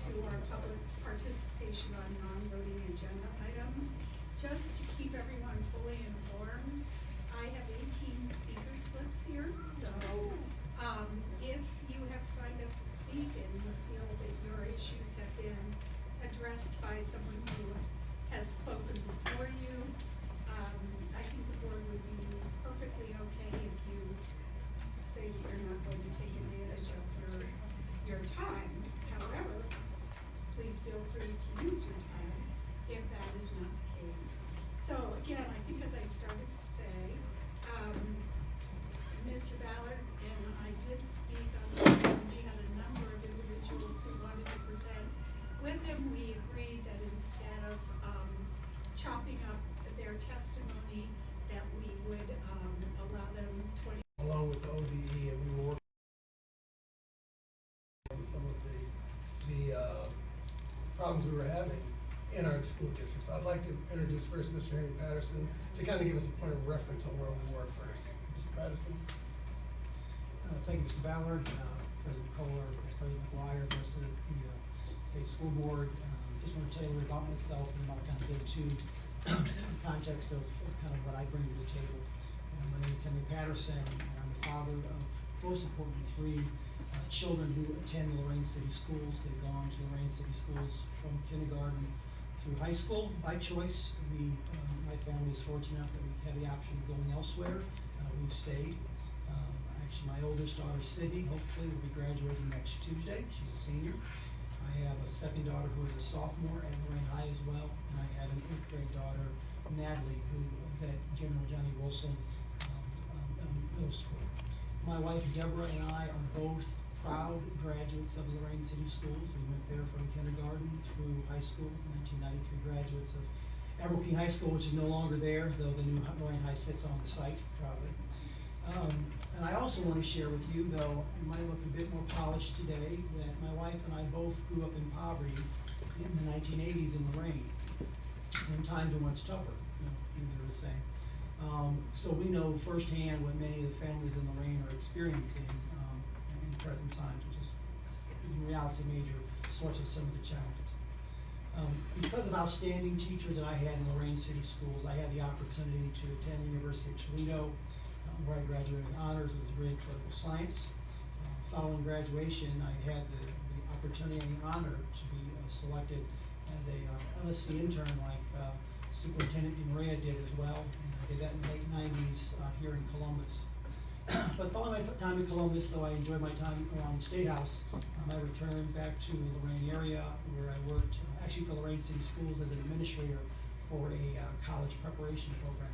to our public participation on non-voting agenda items. Just to keep everyone fully informed, I have 18 speaker slips here, so if you have signed up to speak and you feel that your issues have been addressed by someone who has spoken before you, I think the board would be perfectly okay if you say that you're not going to take advantage of your time. However, please feel free to use your time if that is not the case. So again, I think as I started to say, Mr. Ballard and I did speak on the phone. We had a number of individuals who wanted to present. With him, we agreed that instead of chopping up their testimony, that we would allow them 20. Along with the ODE, and we were working on some of the problems we were having in our school districts. I'd like to introduce first Mr. Henry Patterson to kind of give us a point of reference on where we were first. Mr. Patterson. Thank you, Mr. Ballard, President Kohler, President McGuire, the rest of the State School Board. Just want to tell you a little about myself and about kind of get to the context of kind of what I bring to the table. My name is Henry Patterson, and I'm the father of, most importantly, 3 children who attend the Lorain City Schools. They've gone to Lorain City Schools from kindergarten through high school by choice. My family is fortunate enough that we had the option of going elsewhere. We've stayed. Actually, my oldest daughter, Sydney, hopefully will be graduating next Tuesday. She's a senior. I have a second daughter who is a sophomore at Lorain High as well, and I have an 8th grade daughter, Natalie, who is at General Johnny Wilson Middle School. My wife, Deborah, and I are both proud graduates of the Lorain City Schools. We went there from kindergarten through high school. 1993 graduates of Emerald King High School, which is no longer there, though the new Lorain High sits on the site, proudly. And I also want to share with you, though it might look a bit more polished today, that my wife and I both grew up in poverty in the 1980s in Lorain, in times when it's tougher, either the same. So we know firsthand what many of the families in Lorain are experiencing in the present times, which is in reality a major source of some of the challenges. Because of outstanding teachers that I had in Lorain City Schools, I had the opportunity to attend the University of Toledo, where I graduated with honors with a degree in political science. Following graduation, I had the opportunity and the honor to be selected as a LSC intern like Superintendent Maria did as well. And I did that in the late 90s here in Columbus. But following my time in Columbus, though I enjoyed my time around the State House, I returned back to the Lorain area where I worked actually for Lorain City Schools as an administrator for a college preparation program.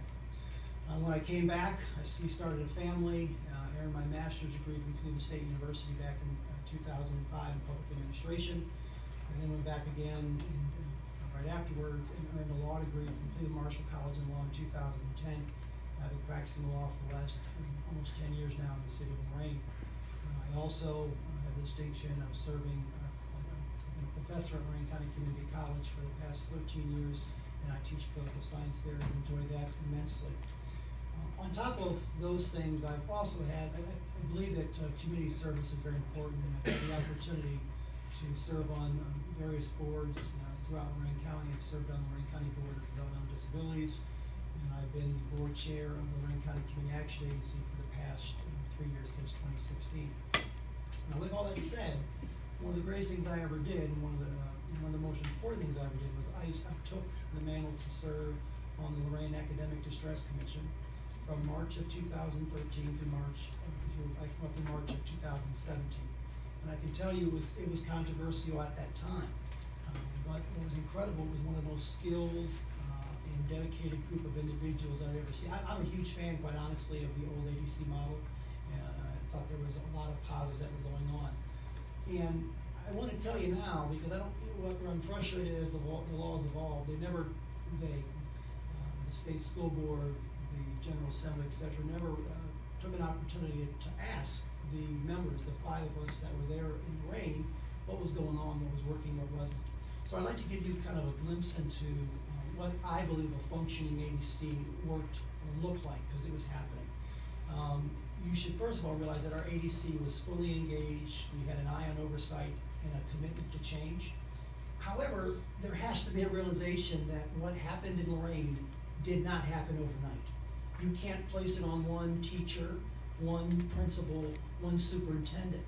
When I came back, we started a family, earned my master's degree from Cleveland State University back in 2005 in public administration. I then went back again right afterwards and earned a law degree from Cleveland Marshall College in law in 2010. I've been practicing law for the last almost 10 years now in the city of Lorain. I also have the distinction of serving as a professor at Lorain County Community College for the past 13 years, and I teach political science there and enjoy that immensely. On top of those things, I've also had, I believe that community service is very important, and I've had the opportunity to serve on various boards throughout Lorain County. I've served on the Lorain County Board of Developmental Disabilities, and I've been the board chair of the Lorain County Community Action Agency for the past 3 years since 2016. Now, with all that said, one of the greatest things I ever did, and one of the most important things I ever did was I took the mantle to serve on the Lorain Academic Distress Commission from March of 2013 through March of 2017. And I can tell you it was controversial at that time. But what was incredible was one of the most skilled and dedicated group of individuals I've ever seen. I'm a huge fan, quite honestly, of the old ADC model. I thought there was a lot of positives that were going on. And I want to tell you now, because what I'm frustrated as the laws evolved, the state school board, the General Assembly, etc., never took an opportunity to ask the members, the 5 of us that were there in Lorain, what was going on, what was working, what wasn't. So I'd like to give you kind of a glimpse into what I believe a functioning ADC worked or looked like, because it was happening. You should first of all realize that our ADC was fully engaged. We had an eye on oversight and a commitment to change. However, there has to be a realization that what happened in Lorain did not happen overnight. You can't place it on one teacher, one principal, one superintendent.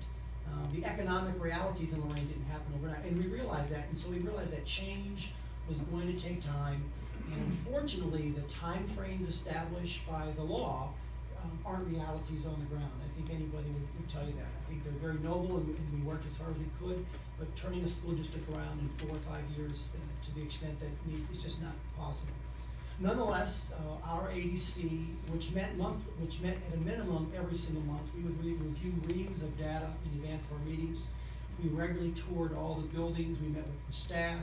The economic realities in Lorain didn't happen overnight, and we realized that, and so we realized that change was going to take time, and unfortunately, the time frames established by the law aren't realities on the ground. I think anybody would tell you that. I think they're very noble, and we worked as hard as we could, but turning a school district around in 4 or 5 years to the extent that it's just not possible. Nonetheless, our ADC, which met at a minimum every single month, we would review reams of data in advance of our meetings. We regularly toured all the buildings. We met with the staff.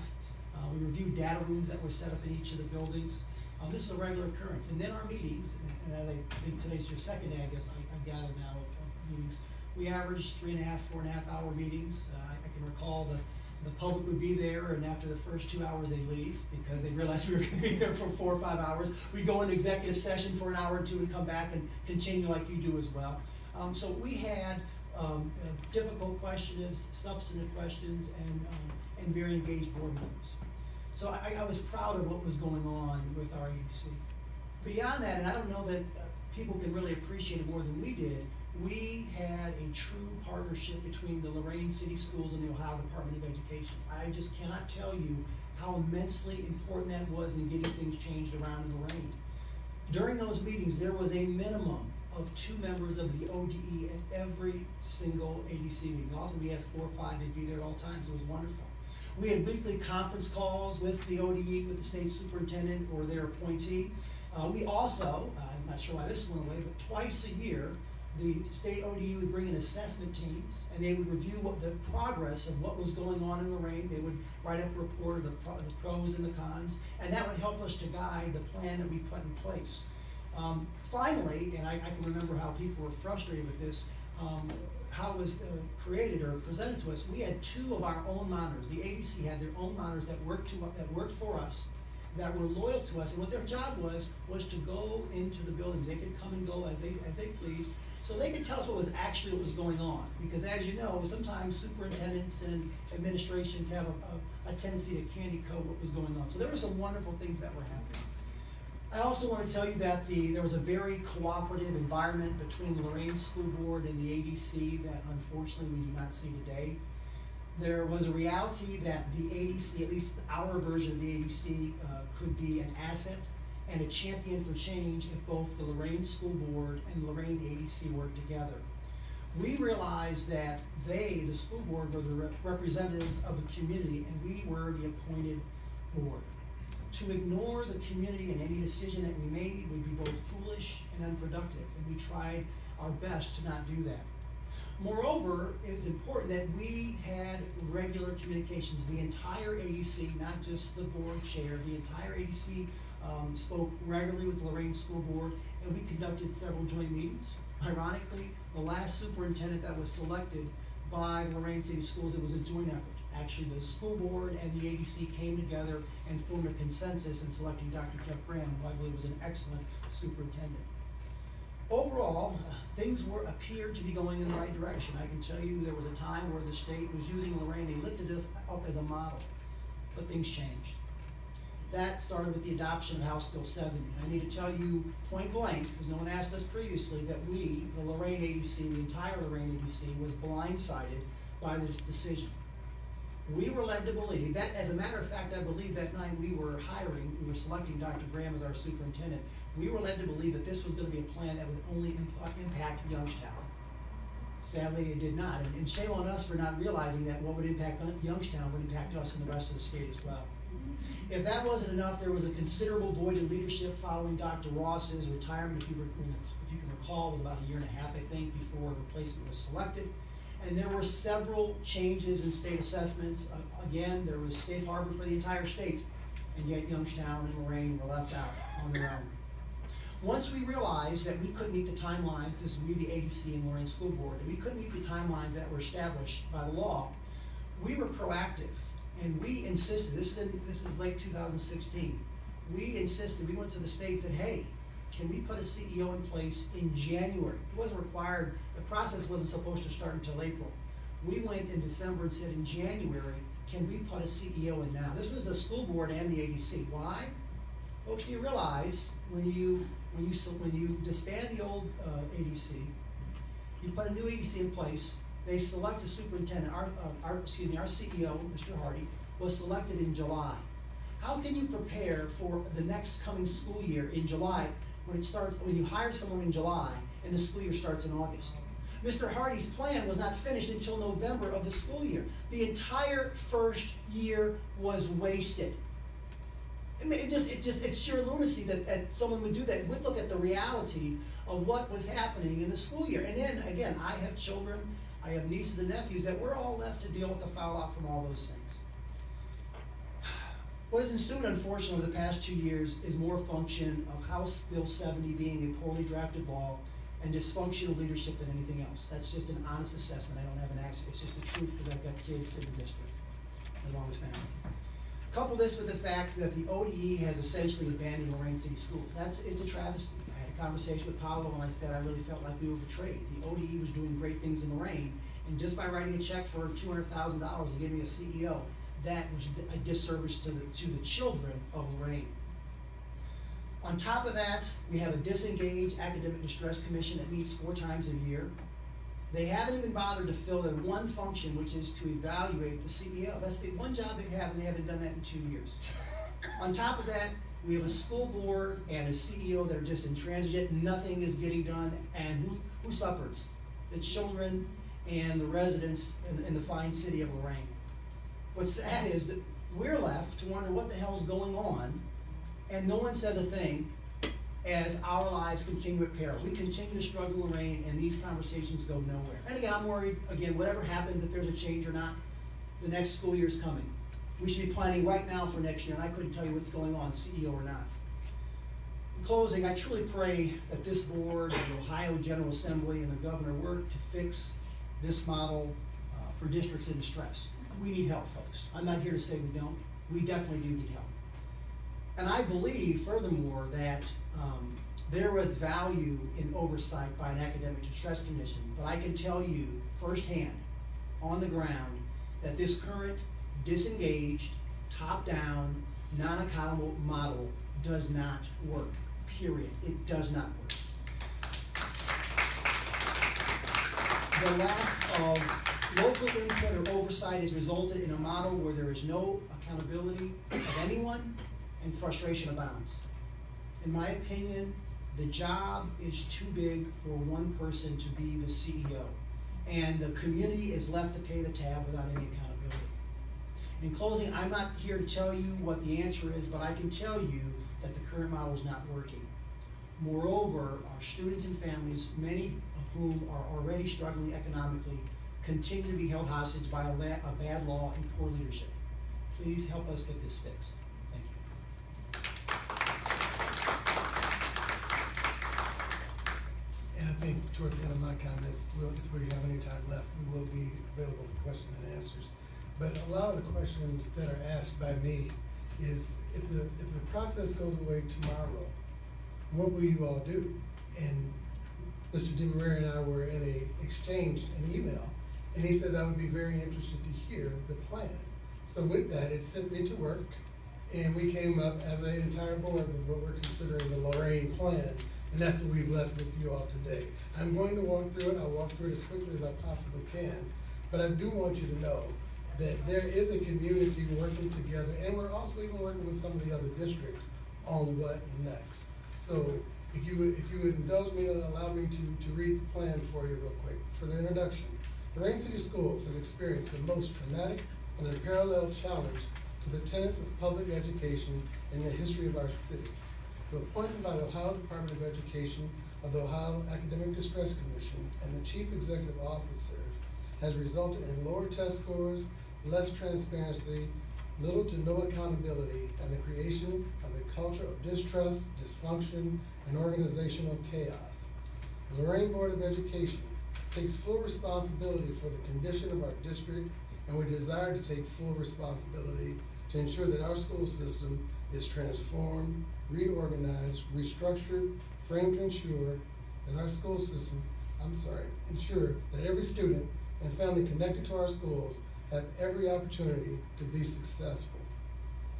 We reviewed data rooms that were set up in each of the buildings. This is a regular occurrence. And then our meetings, and I think today's your second day, I guess I gather now, of meetings. We averaged 3.5, 4.5 hour meetings. I can recall the public would be there, and after the first 2 hours they leave because they realized we were going to be there for 4 or 5 hours. We'd go into executive session for an hour or two and come back and continue like you do as well. So we had difficult questions, substantive questions, and very engaged board members. So I was proud of what was going on with our EDC. Beyond that, and I don't know that people can really appreciate it more than we did, we had a true partnership between the Lorain City Schools and the Ohio Department of Education. I just cannot tell you how immensely important that was in getting things changed around in Lorain. During those meetings, there was a minimum of 2 members of the ODE at every single ADC meeting. Also, we had 4 or 5, they'd be there at all times. It was wonderful. We had weekly conference calls with the ODE, with the state superintendent or their appointee. We also, I'm not sure why this went away, but twice a year, the state ODE would bring in assessment teams, and they would review the progress of what was going on in Lorain. They would write up a report of the pros and the cons, and that would help us to guide the plan that we put in place. Finally, and I can remember how people were frustrated with this, how it was created or presented to us. We had 2 of our own monitors. The ADC had their own monitors that worked for us, that were loyal to us, and what their job was to go into the buildings. They could come and go as they pleased, so they could tell us what was going on. Because as you know, sometimes superintendents and administrations have a tendency to candy coat what was going on. So there were some wonderful things that were happening. I also want to tell you that there was a very cooperative environment between the Lorain School Board and the ADC that unfortunately we do not see today. There was a reality that the ADC, at least our version of the ADC, could be an asset and a champion for change if both the Lorain School Board and the Lorain ADC worked together. We realized that they, the school board, were the representatives of the community, and we were the appointed board. To ignore the community in any decision that we made would be both foolish and unproductive, and we tried our best to not do that. Moreover, it was important that we had regular communications. The entire ADC, not just the board chair, the entire ADC spoke regularly with the Lorain School Board, and we conducted several joint meetings. Ironically, the last superintendent that was selected by the Lorain City Schools, it was a joint effort. Actually, the school board and the ADC came together and formed a consensus in selecting Dr. Jeff Graham, who I believe was an excellent superintendent. Overall, things appeared to be going in the right direction. I can tell you there was a time where the state was using Lorain. They lifted us up as a model, but things changed. That started with the adoption of House Bill 70. I need to tell you point blank, because no one asked us previously, that we, the Lorain ADC, the entire Lorain ADC, was blindsided by this decision. We were led to believe that, as a matter of fact, I believe that night we were selecting Dr. Graham as our superintendent. We were led to believe that this was going to be a plan that would only impact Youngstown. Sadly, it did not. And shame on us for not realizing that what would impact Youngstown would impact us and the rest of the state as well. If that wasn't enough, there was a considerable void in leadership following Dr. Ross's retirement. If you can recall, it was about 1.5 years, I think, before a replacement was selected. And there were several changes in state assessments. Again, there was safe harbor for the entire state, and yet Youngstown and Lorain were left out on their own. Once we realized that we couldn't meet the timelines, this is we, the ADC and Lorain School Board, and we couldn't meet the timelines that were established by the law, we were proactive, and we insisted, this is late 2016, we insisted, we went to the state and said, hey, can we put a CEO in place in January? It wasn't required, the process wasn't supposed to start until April. we went in December and said in January, can we put a CEO in now? This was the school board and the ADC. Why? Folks, do you realize when you disband the old ADC, you put a new ADC in place, they select a superintendent. Our CEO, Mr. Hardy, was selected in July. How can you prepare for the next coming school year in July when you hire someone in July and the school year starts in August? Mr. Hardy's plan was not finished until November of the school year. The entire first year was wasted. I mean, it's sheer lunacy that someone would do that. Would look at the reality of what was happening in the school year. And then, again, I have children, I have nieces and nephews that we're all left to deal with the fallout from all those things. What has ensued, unfortunately, over the past 2 years is more function of House Bill 70 being a poorly drafted law and dysfunctional leadership than anything else. That's just an honest assessment. I don't have an accent. It's just the truth because I've got kids in the district, along with family. Couple this with the fact that the ODE has essentially abandoned Lorain City Schools. It's a travesty. I had a conversation with Paolo and I said I really felt like we were betrayed. The ODE was doing great things in Lorain, and just by writing a check for $200,000 and giving me a CEO, that was a disservice to the children of Lorain. On top of that, we have a disengaged academic distress commission that meets 4 times a year. They haven't even bothered to fill their one function, which is to evaluate the CEO. That's the one job they have, and they haven't done that in 2 years. On top of that, we have a school board and a CEO that are just intransigent. Nothing is getting done, and who suffers? The children and the residents in the fine city of Lorain. What's sad is that we're left to wonder what the hell's going on, and no one says a thing as our lives continue at peril. We continue to struggle in Lorain, and these conversations go nowhere. And again, I'm worried, again, whatever happens, if there's a change or not, the next school year is coming. We should be planning right now for next year, and I couldn't tell you what's going on, CEO or not. In closing, I truly pray that this board, the Ohio General Assembly, and the governor work to fix this model for districts in distress. We need help, folks. I'm not here to say we don't. We definitely do need help. And I believe, furthermore, that there was value in oversight by an academic distress commission, but I can tell you firsthand, on the ground, that this current disengaged, top-down, non-accountable model does not work, period. It does not work. The lack of local input or oversight has resulted in a model where there is no accountability of anyone and frustration abounds. In my opinion, the job is too big for one person to be the CEO, and the community is left to pay the tab without any accountability. In closing, I'm not here to tell you what the answer is, but I can tell you that the current model is not working. Moreover, our students and families, many of whom are already struggling economically, continue to be held hostage by a bad law and poor leadership. Please help us get this fixed. Thank you. And I think toward the end of my comments, if we have any time left, we will be available for questions and answers. But a lot of the questions that are asked by me is, if the process goes away tomorrow, what will you all do? And Mr. DeMaria and I were in a exchange, an email, and he says I would be very interested to hear the plan. So with that, it sent me to work, and we came up as an entire board with what we're considering the Lorain plan, and that's what we've left with you all today. I'm going to walk through it. I'll walk through it as quickly as I possibly can, but I do want you to know that there is a community working together, and we're also even working with some of the other districts on what next. So if you would indulge me and allow me to read the plan for you real quick. For the introduction, Lorain City Schools has experienced the most traumatic and unparalleled challenge to the tenets of public education in the history of our city. The appointment by the Ohio Department of Education of the Ohio Academic Distress Commission and the Chief Executive Officer has resulted in lower test scores, less transparency, little to no accountability, and the creation of a culture of distrust, dysfunction, and organizational chaos. The Lorain Board of Education takes full responsibility for the condition of our district, and we desire to take full responsibility to ensure that our school system is transformed, reorganized, restructured, framed to ensure that our school system, ensure that every student and family connected to our schools have every opportunity to be successful.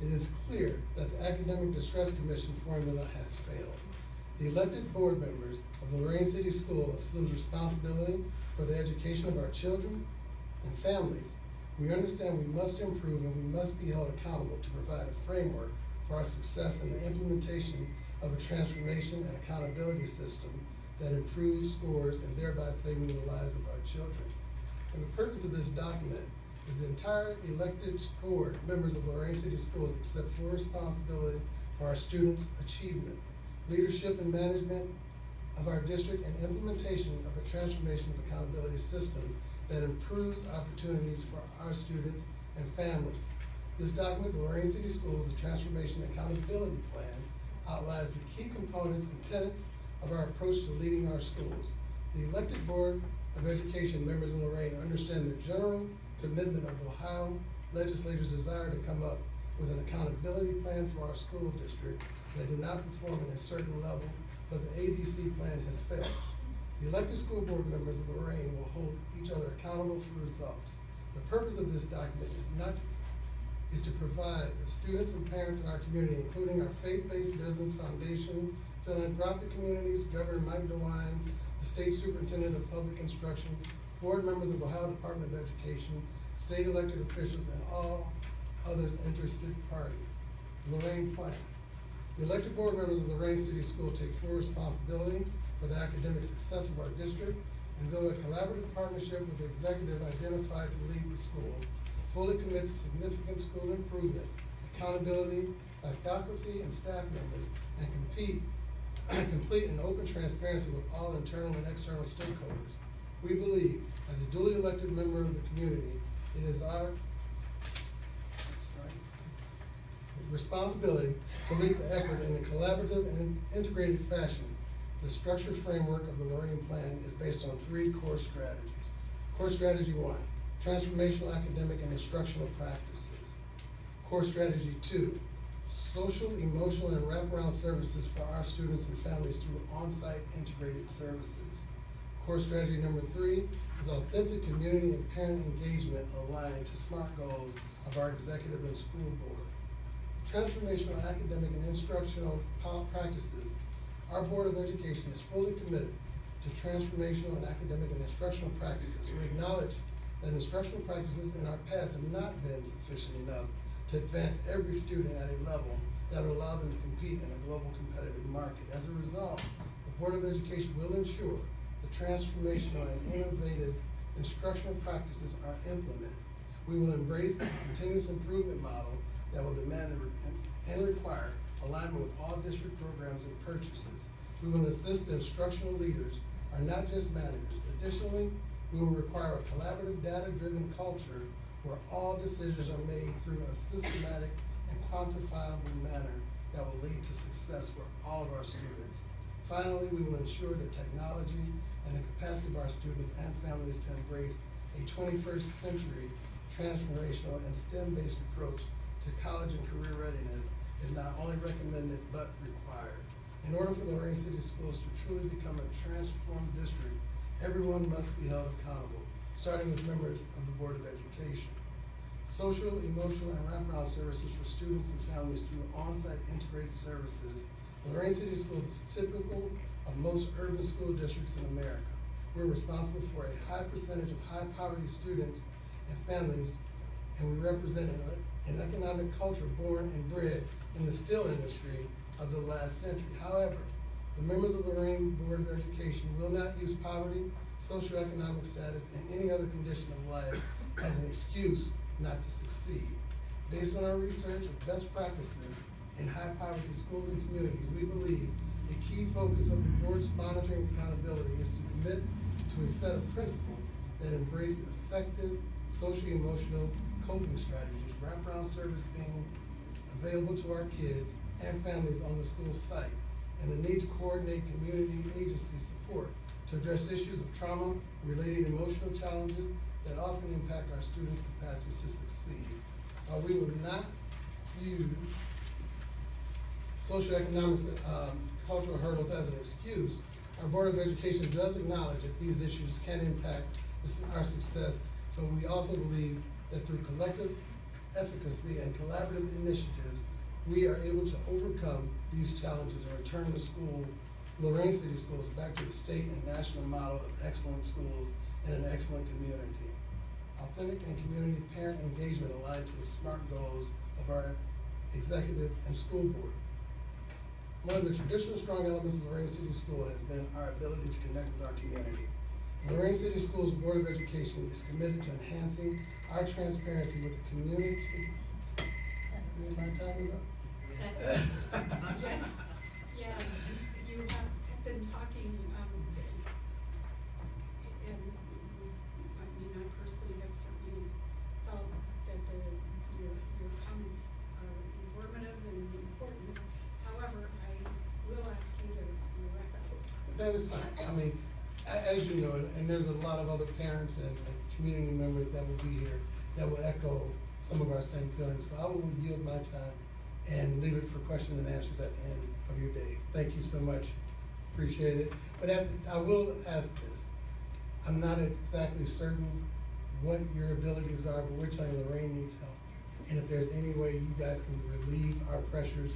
It is clear that the Academic Distress Commission formula has failed. The elected board members of the Lorain City School assumes responsibility for the education of our children and families. We understand we must improve and we must be held accountable to provide a framework for our success in the implementation of a transformation and accountability system that improves scores and thereby saving the lives of our children. And the purpose of this document is the entire elected board members of Lorain City Schools accept full responsibility for our students' achievement, leadership and management of our district, and implementation of a transformation of accountability system that improves opportunities for our students and families. This document, the Lorain City Schools, the Transformation Accountability Plan, outlines the key components and tenets of our approach to leading our schools. The elected Board of Education members in Lorain understand the general commitment of the Ohio legislators' desire to come up with an accountability plan for our school district that do not perform at a certain level, but the ADC plan has failed. The elected school board members of Lorain will hold each other accountable for results. The purpose of this document is to provide the students and parents in our community, including our faith-based business foundation, philanthropic communities, Governor Mike DeWine, the State Superintendent of Public Instruction, board members of the Ohio Department of Education, state elected officials, and all others interested parties. Lorain Plan. The elected board members of Lorain City School take full responsibility for the academic success of our district, and though a collaborative partnership with the executive identified to lead the schools, fully commit to significant school improvement, accountability by faculty and staff members, and complete and open transparency with all internal and external stakeholders. We believe, as a duly elected member of the community, it is our responsibility to lead the effort in a collaborative and integrated fashion. The structured framework of the Lorain Plan is based on 3 core strategies. Core Strategy 1, transformational academic and instructional practices. Core Strategy 2, social, emotional, and wraparound services for our students and families through on-site integrated services. Core Strategy number 3 is authentic community and parent engagement aligned to SMART goals of our executive and school board. Transformational academic and instructional practices. Our Board of Education is fully committed to transformational and academic and instructional practices. We acknowledge that instructional practices in our past have not been sufficient enough to advance every student at a level that will allow them to compete in a global competitive market. As a result, the Board of Education will ensure the transformational and innovative instructional practices are implemented. We will embrace a continuous improvement model that will demand and require alignment with all district programs and purchases. We will insist that instructional leaders are not just managers. Additionally, we will require a collaborative, data-driven culture where all decisions are made through a systematic and quantifiable manner that will lead to success for all of our students. Finally, we will ensure that technology and the capacity of our students and families to embrace a 21st century transformational and STEM-based approach to college and career readiness is not only recommended but required. In order for the Lorain City Schools to truly become a transformed district, everyone must be held accountable, starting with members of the Board of Education. Social, emotional, and wraparound services for students and families through on-site integrated services. Lorain City Schools is typical of most urban school districts in America. We're responsible for a high percentage of high poverty students and families, and we represent an economic culture born and bred in the steel industry of the last century. However, the members of the Lorain Board of Education will not use poverty, socioeconomic status, and any other condition of life as an excuse not to succeed. Based on our research of best practices in high poverty schools and communities, we believe the key focus of the board's monitoring accountability is to commit to a set of principles that embrace effective socio-emotional coping strategies, wraparound service being available to our kids and families on the school site, and the need to coordinate community agency support to address issues of trauma-related emotional challenges that often impact our students' capacity to succeed. While we will not use socioeconomic cultural hurdles as an excuse, our Board of Education does acknowledge that these issues can impact our success, but we also believe that through collective efficacy and collaborative initiatives, we are able to overcome these challenges and return the school, Lorain City Schools, back to the state and national model of excellent schools and an excellent community. Authentic and community parent engagement aligned to the SMART goals of our executive and school board. One of the traditional strong elements of Lorain City School has been our ability to connect with our community. The Lorain City Schools Board of Education is committed to enhancing our transparency with the community. My time is up. Yes, you have been talking, and I mean, I personally have certainly felt that your comments are informative and important. However, I will ask you to wrap up. That is fine. I mean, as you know, and there's a lot of other parents and community members that will be here that will echo some of our same feelings. So I will yield my time and leave it for questions and answers at the end of your day. Thank you so much. Appreciate it. But I will ask this. I'm not exactly certain what your abilities are, but we're telling you Lorain needs help. And if there's any way you guys can relieve our pressures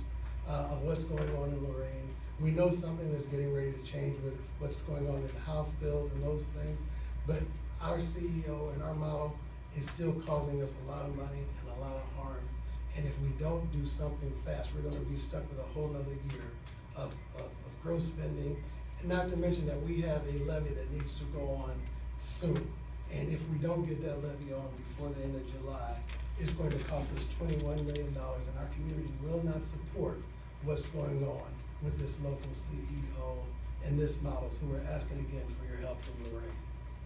of what's going on in Lorain, we know something is getting ready to change with what's going on in the House bills and those things, but our CEO and our model is still causing us a lot of money and a lot of harm. And if we don't do something fast, we're gonna be stuck with a whole nother year of gross spending. And not to mention that we have a levy that needs to go on soon. And if we don't get that levy on before the end of July, it's going to cost us $21 million, and our community will not support what's going on with this local CEO and this model. So we're asking again for your help from Lorain.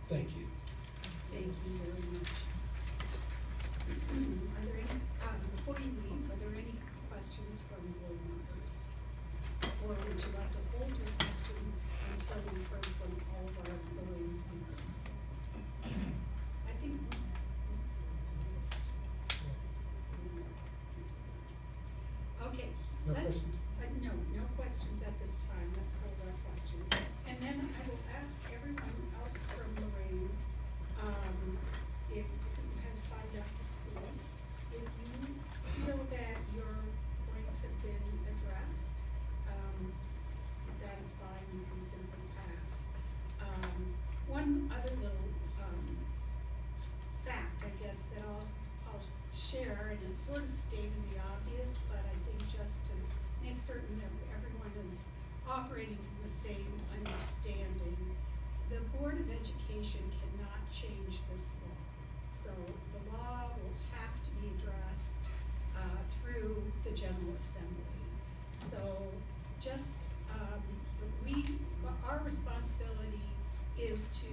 Thank you. Thank you very much. Are there any, before you leave, are there any questions from board members? Or would you like to hold your questions until we've heard from all of our Lorain's members? I think. Okay. No let's- questions? No questions at this time. Let's hold our questions. And then I will ask everyone else from Lorain, if who has signed up to speak, if you feel that your points have been addressed, that is fine, you can simply pass. One other little, fact, I guess, that I'll share, and it's sort of stating the obvious, but I think just to make certain that everyone is operating from the same understanding, the Board of Education cannot change this law. So the law will have to be addressed through the General Assembly. So just, our responsibility is to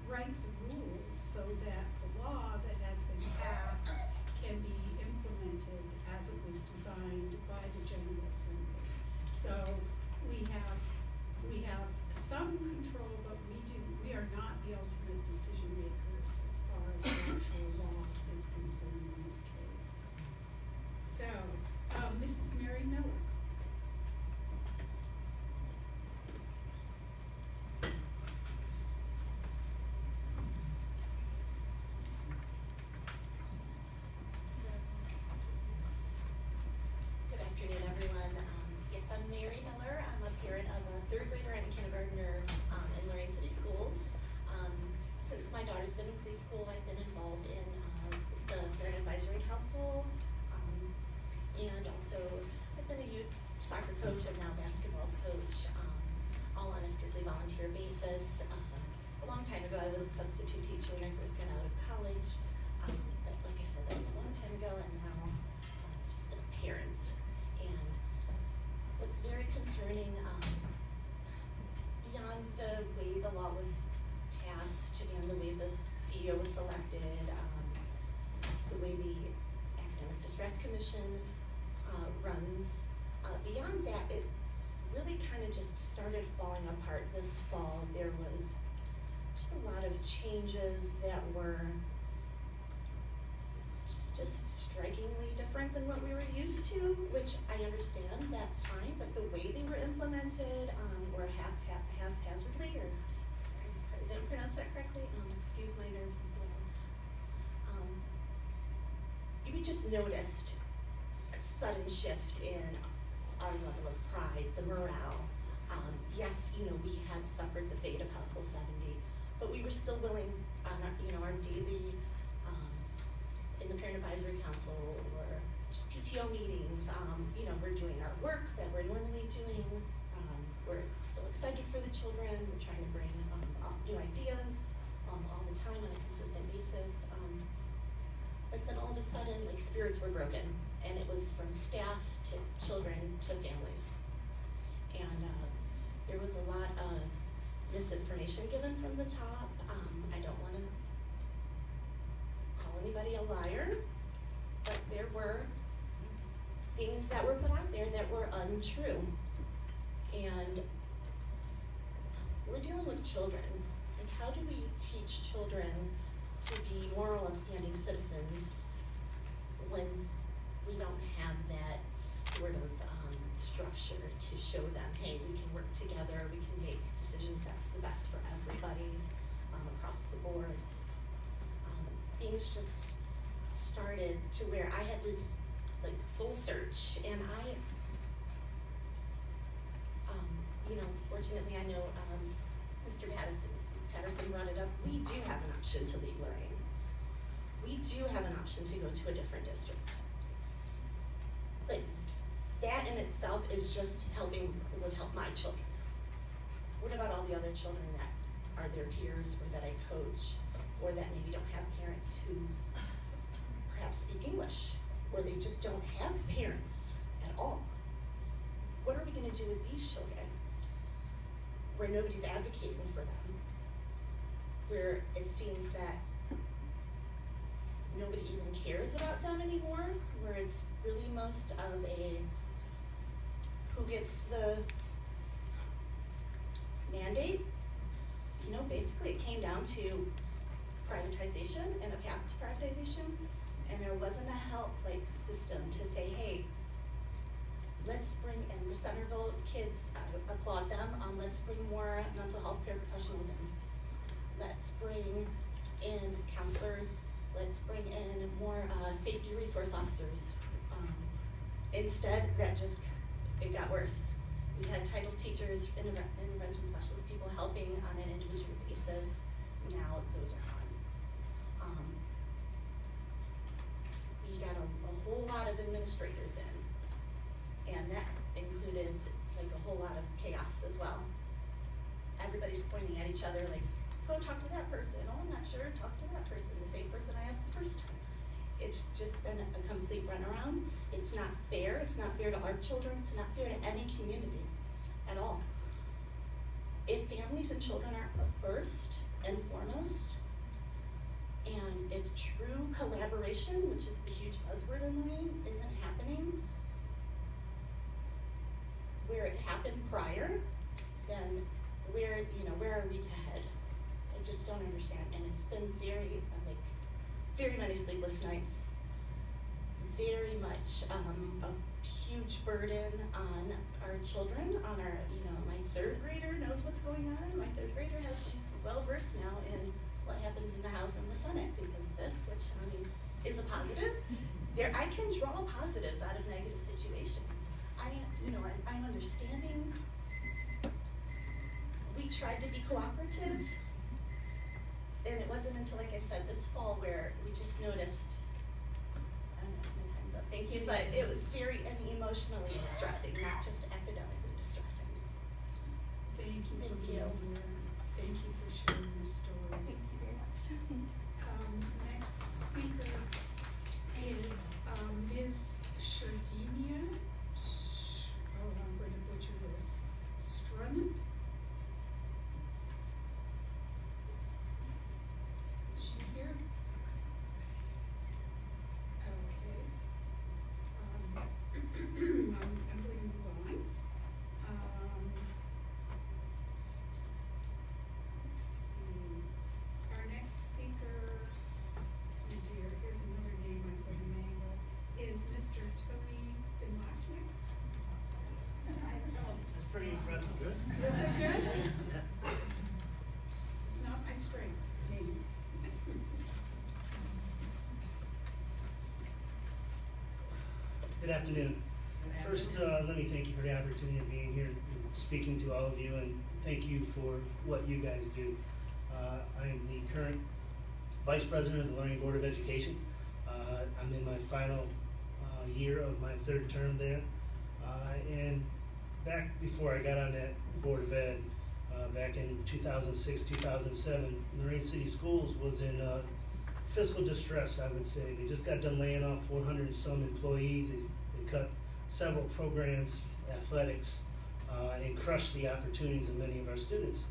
write the rules so that the law that has been passed can be implemented as it was designed by the General Assembly. So we have some control, but we are not the ultimate decision makers as far as the actual law is concerned in this case. So, Mrs. Mary Miller. Good afternoon, everyone. Yes, I'm Mary Miller. I'm a parent of a third grader and a kindergartner in Lorain City Schools. Since my daughter's been in preschool, I've been involved in the Parent Advisory Council. And also, I've been a youth soccer coach and now basketball coach, all on a strictly volunteer basis. A long time ago, I was a substitute teacher when I first got out of college. But like I said, that was a long time ago, and now just a parent. And what's very concerning, beyond the way the law was passed, beyond the way the CEO was selected, the way the Academic Distress Commission runs, beyond that, it really kind of just started falling apart this fall. There was just a lot of changes that were just strikingly different than what we were used to, which I understand, that's fine, but the way they were implemented were haphazardly, or didn't pronounce that correctly, excuse my nerves as well. We just noticed a sudden shift in our level of pride, the morale. Yes, we had suffered the fate of House Bill 70, but we were still willing on our daily, in the Parent Advisory Council or just PTO meetings, we're doing our work that we're normally doing. We're still excited for the children. We're trying to bring new ideas all the time on a consistent basis. But then all of a sudden, spirits were broken, and it was from staff to children to families. And there was a lot of misinformation given from the top. I don't want to call anybody a liar, but there were things that were put out there that were untrue. And we're dealing with children. How do we teach children to be moral, upstanding citizens when we don't have that sort of structure to show them, hey, we can work together, we can make decisions that's the best for everybody across the board. Things just started to where I had this soul search, and fortunately I know Mr. Patterson brought it up. We do have an option to leave Lorain. We do have an option to go to a different district. But that in itself is just would help my children. What about all the other children that are their peers or that I coach or that maybe don't have parents who perhaps speak English or they just don't have parents at all? What are we going to do with these children where nobody's advocating for them, where it seems that nobody even cares about them anymore, where it's really most of a who gets the mandate? Basically it came down to privatization and a path to privatization, and there wasn't a help system to say, hey, let's bring in the Centerville kids, I applaud them, let's bring more mental health paraprofessionals in. Let's bring in counselors, let's bring in more safety resource officers. Instead, it got worse. We had title teachers, intervention specialists, people helping on an individual basis. Now those are gone. We got a whole lot of administrators in, and that included a whole lot of chaos as well. Everybody's pointing at each other go talk to that person. Oh, I'm not sure, talk to that person, the same person I asked the first time. It's just been a complete runaround. It's not fair. It's not fair to our children. It's not fair to any community at all. If families and children are first and foremost, and if true collaboration, which is the huge buzzword in Lorain, isn't happening where it happened prior, then where are we to head? I just don't understand. And it's been very many sleepless nights, very much a huge burden on our children, on our, my third grader knows what's going on. My third grader she's well versed now in what happens in the House and the Senate because of this, which is a positive. I can draw positives out of negative situations. I'm understanding. We tried to be cooperative. And it wasn't until, like I said, this fall where we just noticed, I don't know, my time's up, thank you, but it was very emotionally distressing, not just academically distressing. Thank you for Thank being you. here. Thank you for sharing your story. Thank you very much. Next speaker is Ms. Shardenia. I'm going to butcher this. Strun. Is she here? Okay. I'm going to move on. Let's see. Our next speaker, oh dear, here's another Good afternoon. First, let me thank you for the opportunity of being here and speaking to all of you, and thank you for what you guys do. I am the current Vice President of the Lorain Board of Education. I'm in my final year of my third term there. And back before I got on that Board of Ed, back in 2006, 2007, Lorain City Schools was in fiscal distress, I would say. They just got done laying off 400 and some employees. They cut several programs, athletics, and crushed the opportunities of many of our students.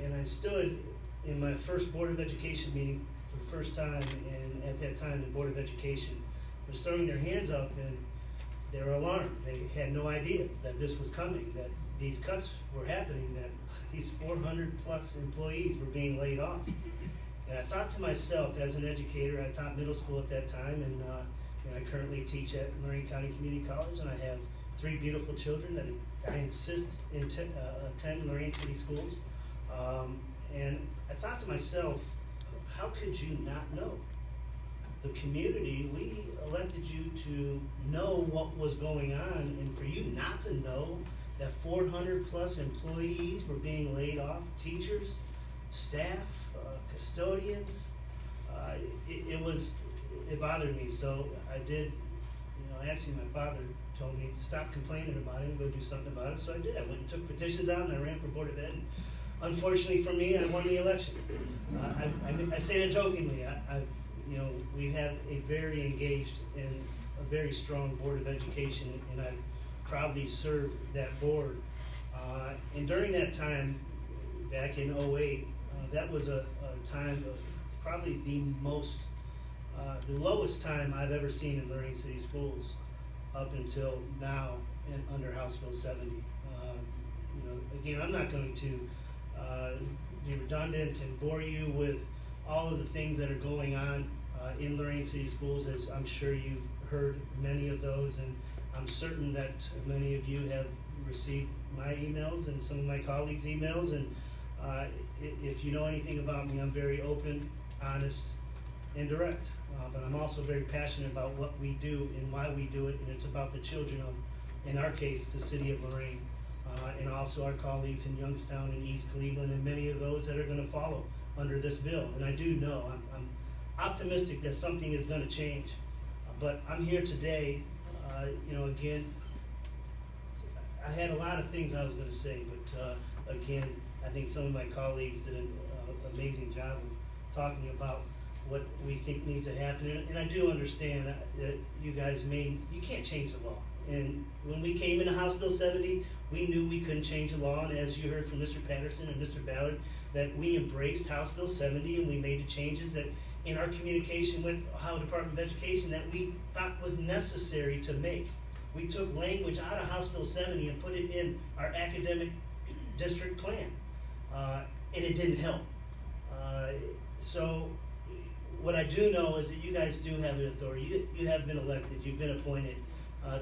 And I stood in my first Board of Education meeting for the first time, and at that time the Board of Education was throwing their hands up and they were alarmed. They had no idea that this was coming, that these cuts were happening, that these 400 plus employees were being laid off. And I thought to myself, as an educator, I taught middle school at that time, and I currently teach at Lorain County Community College, and I have 3 beautiful children that I insist attend Lorain City Schools. And I thought to myself, how could you not know? The community, we elected you to know what was going on, and for you not to know that 400 plus employees were being laid off, teachers, staff, custodians, it bothered me. So I did, actually my father told me to stop complaining about it and go do something about it. So I did. I went and took petitions out and I ran for Board of Ed. And unfortunately for me, I won the election. I say that jokingly. We have a very engaged and a very strong Board of Education, and I've proudly served that board. And during that time, back in 2008, that was a time of probably the lowest time I've ever seen in Lorain City Schools up until now and under House Bill 70. Again, I'm not going to be redundant and bore you with all of the things that are going on in Lorain City Schools, as I'm sure you've heard many of those, and I'm certain that many of you have received my emails and some of my colleagues' emails, and if you know anything about me, I'm very open, honest, and direct. But I'm also very passionate about what we do and why we do it, and it's about the children of, in our case, the city of Lorain, and also our colleagues in Youngstown and East Cleveland, and many of those that are going to follow under this bill. And I do know, I'm optimistic that something is going to change. But I'm here today, again, I had a lot of things I was going to say, but again, I think some of my colleagues did an amazing job of talking about what we think needs to happen. And I do understand that you guys you can't change the law. And when we came into House Bill 70, we knew we couldn't change the law. And as you heard from Mr. Patterson and Mr. Ballard, that we embraced House Bill 70 and we made the changes that in our communication with Ohio Department of Education that we thought was necessary to make. We took language out of House Bill 70 and put it in our academic district plan, and it didn't help. So what I do know is that you guys do have the authority. You have been elected, you've been appointed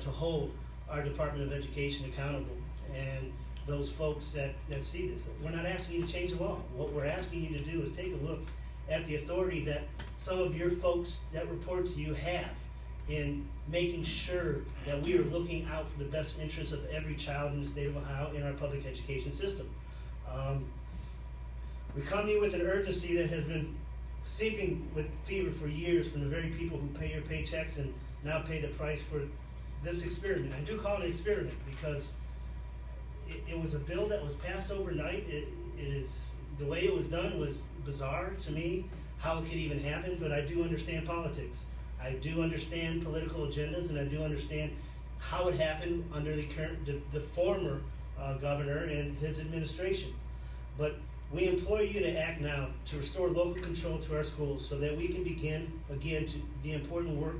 to hold our Department of Education accountable, and those folks that see this. We're not asking you to change the law. What we're asking you to do is take a look at the authority that some of your folks that report to you have in making sure that we are looking out for the best interests of every child in the state of Ohio in our public education system. We come to you with an urgency that has been seeping with fever for years from the very people who pay your paychecks and now pay the price for this experiment. I do call it an experiment because it was a bill that was passed overnight. The way it was done was bizarre to me, how it could even happen, but I do understand politics. I do understand political agendas, and I do understand how it happened under the former governor and his administration. But we implore you to act now to restore local control to our schools so that we can begin again to the important work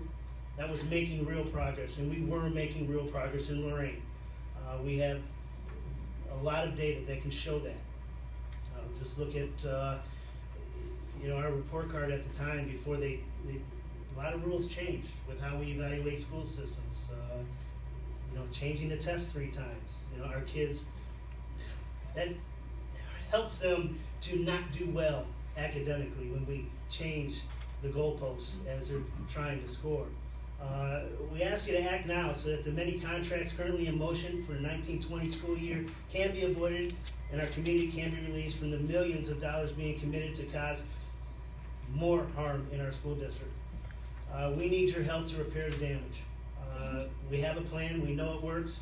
that was making real progress, and we were making real progress in Lorain. We have a lot of data that can show that. Just look at our report card at the time before a lot of rules changed with how we evaluate school systems. Changing the test 3 times. Our kids, that helps them to not do well academically when we change the goalposts as they're trying to score. We ask you to act now so that the many contracts currently in motion for the 1920 school year can be avoided and our community can be released from the millions of dollars being committed to cause more harm in our school district. We need your help to repair the damage. We have a plan, we know it works,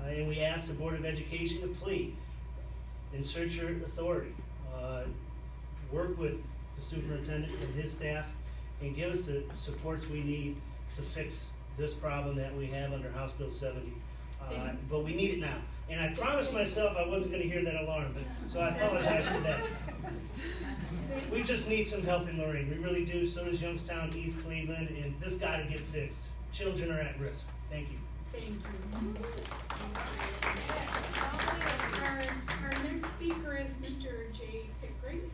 and we ask the Board of Education to please insert your authority. Work with the superintendent and his staff and give us the supports we need to fix this problem that we have under House Bill 70. But we need it now. And I promised myself I wasn't going to hear that alarm, so I apologize for that. We just need some help in Lorain. We really do. So does Youngstown and East Cleveland, and this got to get fixed. Children are at risk. Thank you. Thank you. Our next speaker is Mr. Jay Pickering.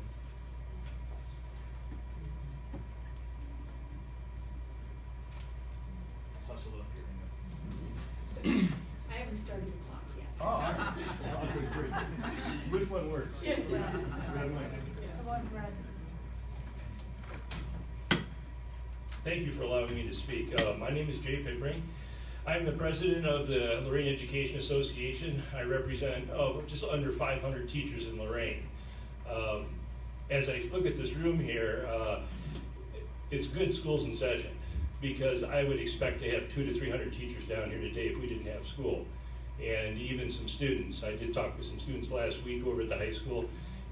Hustle up here. I haven't started the clock yet. Oh, all right. Okay, great. Which one works? Yeah. Red one. Thank you for allowing me to speak. My name is Jay Pickering. I'm the president of the Lorain Education Association. I represent just under 500 teachers in Lorain. As I look at this room here, it's good school's in session because I would expect to have 200 to 300 teachers down here today if we didn't have school. And even some students. I did talk with some students last week over at the high school,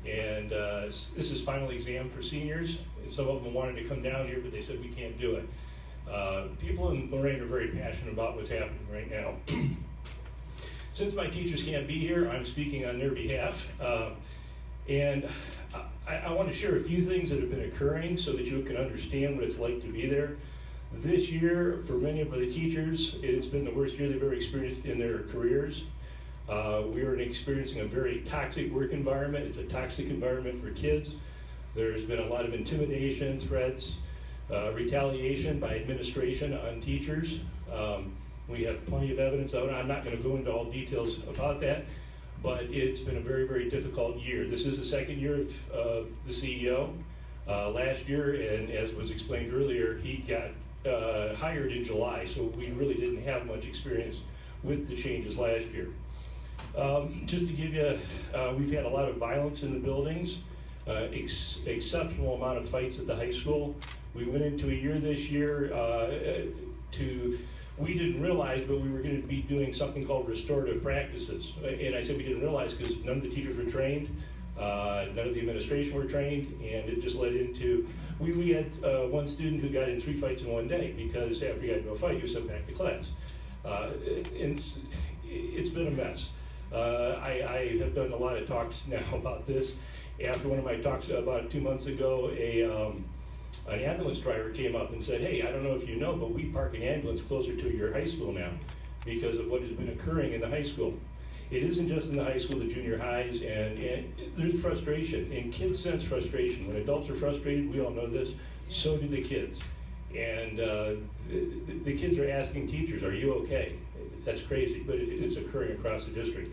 and this is final exam for seniors. Some of them wanted to come down here, but they said we can't do it. People in Lorain are very passionate about what's happening right now. Since my teachers can't be here, I'm speaking on their behalf. And I want to share a few things that have been occurring so that you can understand what it's like to be there. This year, for many of the teachers, it's been the worst year they've ever experienced in their careers. We are experiencing a very toxic work environment. It's a toxic environment for kids. There's been a lot of intimidation, threats, retaliation by administration on teachers. We have plenty of evidence of it. I'm not going to go into all details about that, but it's been a very, very difficult year. This is the second year of the CEO. Last year, and as was explained earlier, he got hired in July, so we really didn't have much experience with the changes last year. Just to give you, we've had a lot of violence in the buildings, exceptional amount of fights at the high school. We went into a year this year we didn't realize, but we were going to be doing something called restorative practices. And I said we didn't realize because none of the teachers were trained, none of the administration were trained, and it just led into, we had one student who got in 3 fights in one day because after he got into a fight, he was sent back to class. It's been a mess. I have done a lot of talks now about this. After one of my talks about 2 months ago, an ambulance driver came up and said, hey, I don't know if you know, but we park an ambulance closer to your high school now because of what has been occurring in the high school. It isn't just in the high school, the junior highs, and there's frustration, and kids sense frustration. When adults are frustrated, we all know this, so do the kids. And the kids are asking teachers, are you okay? That's crazy, but it's occurring across the district.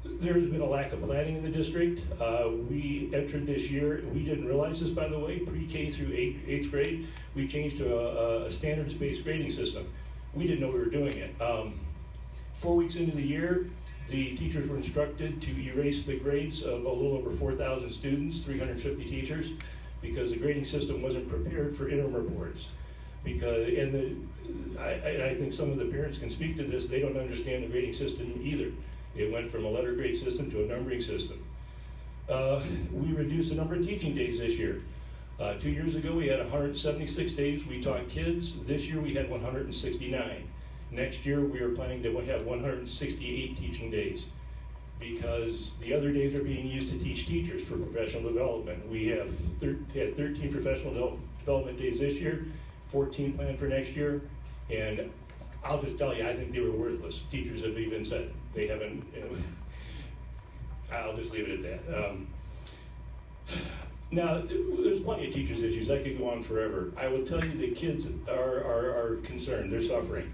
There's been a lack of planning in the district. We entered this year, we didn't realize this, by the way, pre-K through 8th grade, we changed to a standards-based grading system. We didn't know we were doing it. 4 weeks into the year, the teachers were instructed to erase the grades of a little over 4,000 students, 350 teachers, because the grading system wasn't prepared for interim reports. Because, I think some of the parents can speak to this, they don't understand the grading system either. It went from a letter grade system to a numbering system. We reduced the number of teaching days this year. 2 years ago, we had 176 days we taught kids. This year, we had 169. Next year, we are planning to have 168 teaching days because the other days are being used to teach teachers for professional development. We have had 13 professional development days this year, 14 planned for next year, and I'll just tell you, I think they were worthless. Teachers have even said they haven't, I'll just leave it at that. Now, there's plenty of teachers' issues. I could go on forever. I will tell you the kids are concerned. They're suffering.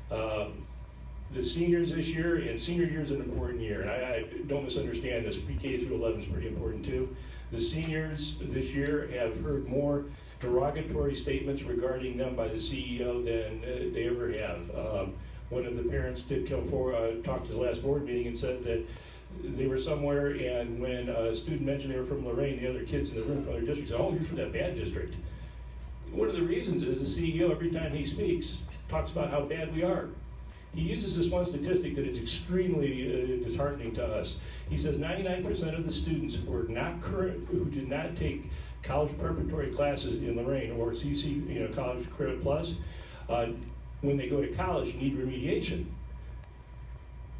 The seniors this year, and senior year is an important year, and I don't misunderstand this. Pre-K through 11 is pretty important too. The seniors this year have heard more derogatory statements regarding them by the CEO than they ever have. One of the parents did come forward, talked to the last board meeting and said that they were somewhere, and when a student mentioned they were from Lorain, the other kids in the room from other districts said, "Oh, you're from that bad district." One of the reasons is the CEO, every time he speaks, talks about how bad we are. He uses this one statistic that is extremely disheartening to us. He says 99% of the students who are not current, who did not take college preparatory classes in Lorain or CC, College Credit Plus, when they go to college, need remediation.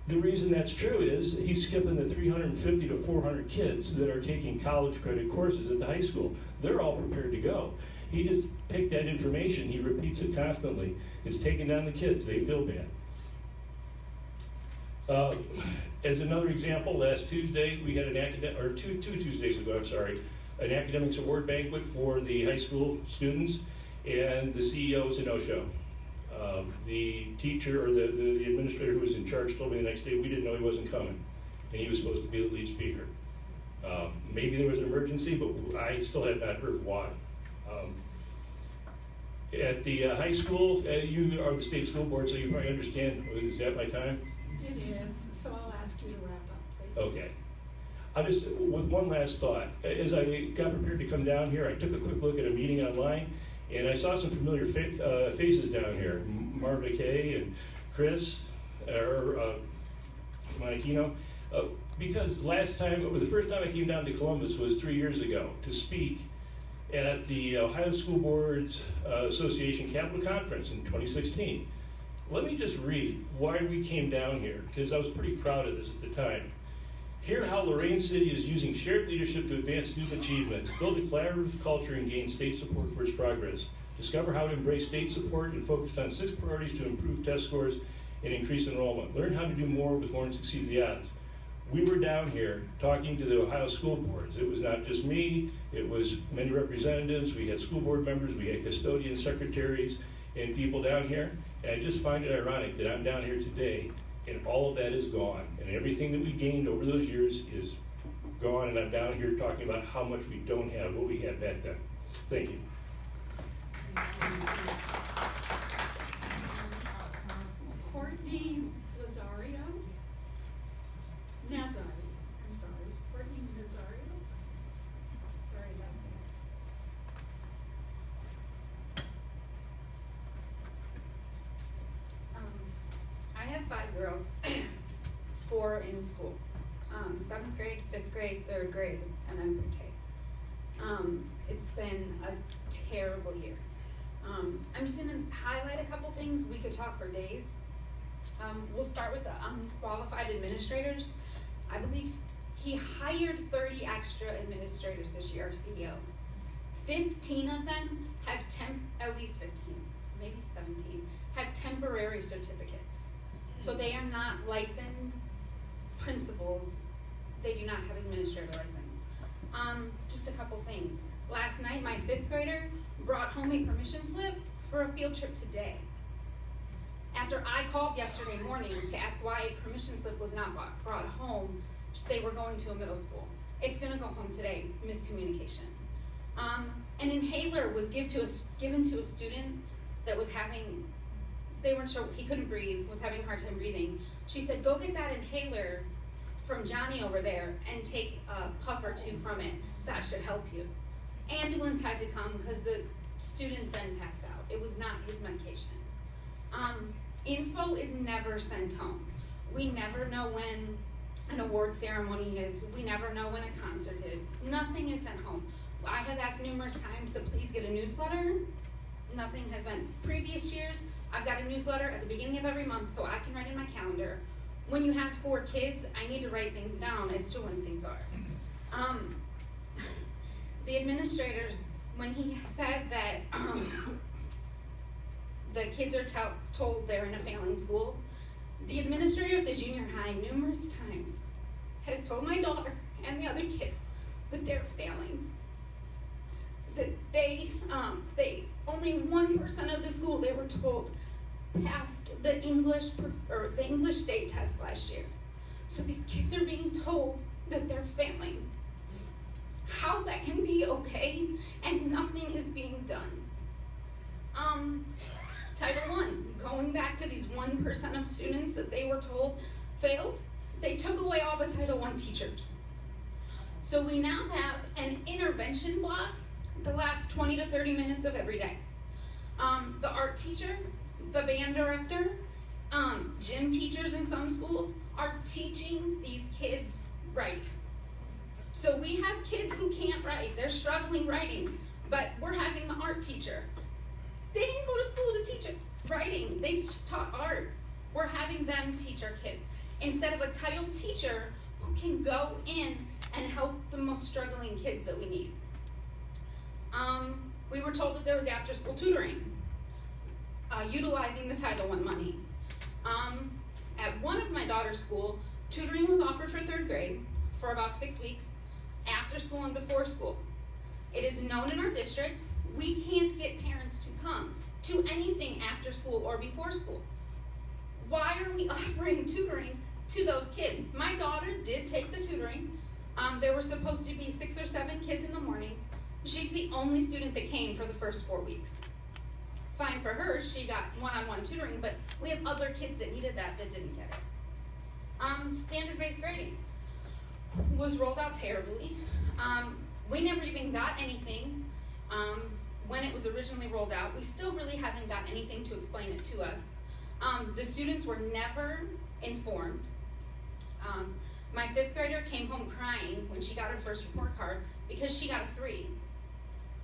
The reason that's true is he's skipping the 350 to 400 kids that are taking college credit courses at the high school. They're all prepared to go. He just picked that information, he repeats it constantly. It's taking down the kids, they feel bad. As another example, last Tuesday, we had two Tuesdays ago, an academics award banquet for the high school students, and the CEO was a no-show. The teacher, or the administrator who was in charge, told me the next day we didn't know he wasn't coming, and he was supposed to be the lead speaker. Maybe there was an emergency, but I still have not heard why. At the high school, you are the state school board, so you probably understand. Is that my time? It is, so I'll ask you to wrap up, please. Okay. I just, with one last thought, as I got prepared to come down here, I took a quick look at a meeting online, and I saw some familiar faces down here. Marva Kay and Chris, Monikino. Because the first time I came down to Columbus was 3 years ago to speak at the Ohio School Boards Association Capital Conference in 2016. Let me just read why we came down here, because I was pretty proud of this at the time. Hear how Lorain City is using shared leadership to advance student achievement, build a collaborative culture, and gain state support for its progress. Discover how to embrace state support and focus on 6 priorities to improve test scores and increase enrollment. Learn how to do more with more and succeed the odds. We were down here talking to the Ohio school boards. It was not just me, it was many representatives. We had school board members, we had custodians, secretaries, and people down here. And I just find it ironic that I'm down here today and all of that is gone. And everything that we gained over those years is gone, and I'm down here talking about how much we don't have what we had back then. Thank you. Courtney Nazario. I'm sorry. Courtney Nazario. Sorry about that. I have 5 girls, 4 in school. 7th grade, 5th grade, 3rd grade, and then pre-K. It's been a terrible year. I'm just gonna highlight a couple things. We could talk for days. We'll start with the unqualified administrators. I believe he hired 30 extra administrators this year, our CEO. 15 of them have at least 15, maybe 17, have temporary certificates. So they are not licensed principals. They do not have administrator license. Just a couple things. Last night, my 5th grader brought home a permission slip for a field trip today. After I called yesterday morning to ask why a permission slip was not brought home, they were going to a middle school. It's gonna go home today, miscommunication. An inhaler was given to a student that was having, they weren't sure, he couldn't breathe, was having a hard time breathing. She said, go get that inhaler from Johnny over there and take a puff or 2 from it. That should help you. Ambulance had to come because the student then passed out. It was not his medication. Info is never sent home. We never know when an award ceremony is. We never know when a concert is. Nothing is sent home. I have asked numerous times to please get a newsletter. Nothing has been. Previous years, I've got a newsletter at the beginning of every month so I can write in my calendar. When you have 4 kids, I need to write things down as to when things are. The administrators, when he said that the kids are told they're in a failing school, the administrator of the junior high numerous times has told my daughter and the other kids that they're failing. That they only 1% of the school, they were told, passed the English state test last year. So these kids are being told that they're failing. how that can be okay and nothing is being done. Title I, going back to these 1% of students that they were told failed, they took away all the Title I teachers. So we now have an intervention block the last 20 to 30 minutes of every day. The art teacher, the band director, gym teachers in some schools are teaching these kids writing. So we have kids who can't write, they're struggling writing, but we're having the art teacher. They didn't go to school to teach writing, they taught art. We're having them teach our kids instead of a title teacher who can go in and help the most struggling kids that we need. We were told that there was after-school tutoring, utilizing the Title I money. At one of my daughter's school, tutoring was offered for 3rd grade for about 6 weeks, after school and before school. It is known in our district, we can't get parents to come to anything after school or before school. Why are we offering tutoring to those kids? My daughter did take the tutoring. There were supposed to be 6 or 7 kids in the morning. She's the only student that came for the first 4 weeks. Fine for her, she got one-on-one tutoring, but we have other kids that needed that didn't get it. Standard-based grading was rolled out terribly. We never even got anything when it was originally rolled out. We still really haven't got anything to explain it to us. The students were never informed. My 5th grader came home crying when she got her first report card because she got a 3.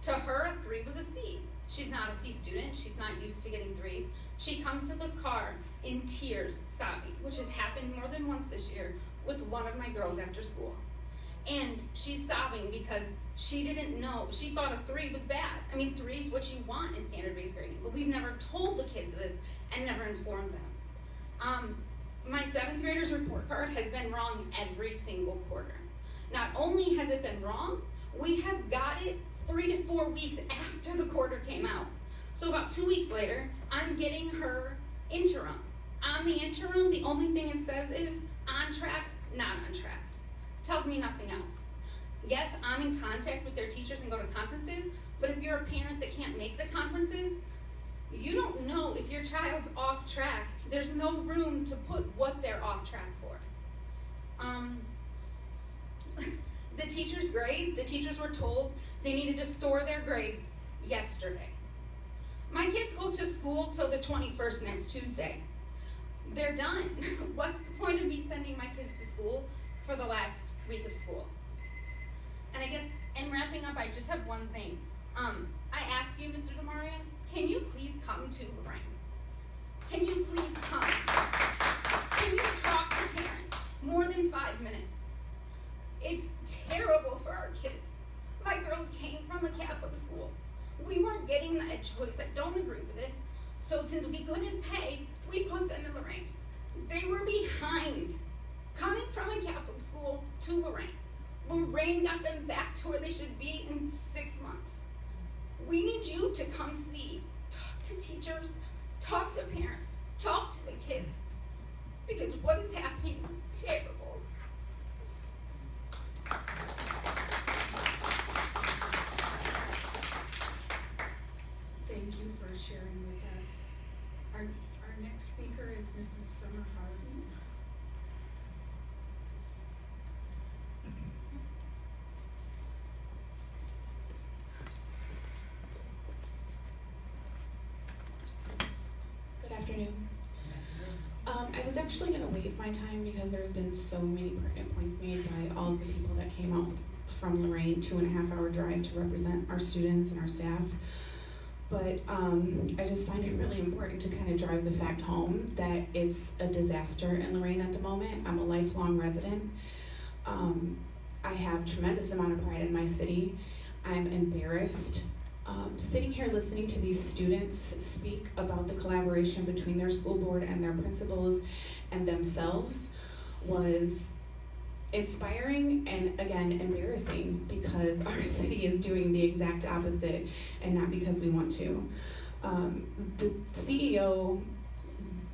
To her, a 3 was a C. She's not a C student, she's not used to getting 3s. She comes to the car in tears, sobbing, which has happened more than once this year with one of my girls after school. And she's sobbing because she didn't know, she thought a 3 was bad. I mean, 3 is what you want in standard-based grading, but we've never told the kids this and never informed them. My 7th grader's report card has been wrong every single quarter. Not only has it been wrong, we have got it 3 to 4 weeks after the quarter came out. So about 2 weeks later, I'm getting her interim. On the interim, the only thing it says is on track, not on track. Tells me nothing else. Yes, I'm in contact with their teachers and go to conferences, but if you're a parent that can't make the conferences, you don't know if your child's off track. There's no room to put what they're off track for. The teachers' grade, the teachers were told they needed to store their grades yesterday. My kids go to school till the 21st next Tuesday. They're done. What's the point of me sending my kids to school for the last week of school? And I guess, in wrapping up, I just have one thing. I ask you, Mr. DeMaria, can you please come to Lorain? Can you please come? Can you talk to parents more than 5 minutes? It's terrible for our kids. My girls came from a Catholic school. We weren't getting that choice. I don't agree with it. So since we couldn't pay, we put them in Lorain. They were behind. Coming from a Catholic school to Lorain. Lorain got them back to where they should be in 6 months. We need you to come see, talk to teachers, talk to parents, talk to the kids. Because what is happening is terrible. Thank you for sharing with us. Our next speaker is Mrs. Summer Harvey. Good afternoon. I was actually going to waive my time because there's been so many pertinent points made by all of the people that came out from Lorain, 2.5-hour drive to represent our students and our staff. But I just find it really important to kind of drive the fact home that it's a disaster in Lorain at the moment. I'm a lifelong resident. I have tremendous amount of pride in my city. I'm embarrassed. Sitting here listening to these students speak about the collaboration between their school board and their principals and themselves was inspiring and, again, embarrassing because our city is doing the exact opposite and not because we want to. The CEO,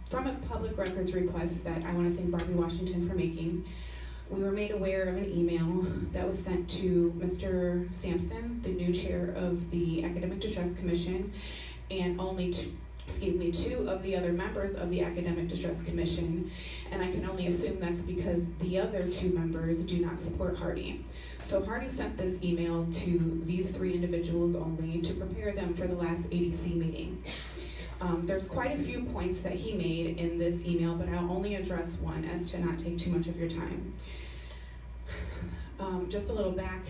from a public records request that I want to thank Barbie Washington for making, We were made aware of an email that was sent to Mr. Sampson, the new chair of the Academic Distress Commission, and only two of the other members of the Academic Distress Commission, and I can only assume that's because the other 2 members do not support Hardy. So Hardy sent this email to these 3 individuals only to prepare them for the last ADC meeting. There's quite a few points that he made in this email, but I'll only address one as to not take too much of your time. Just a little back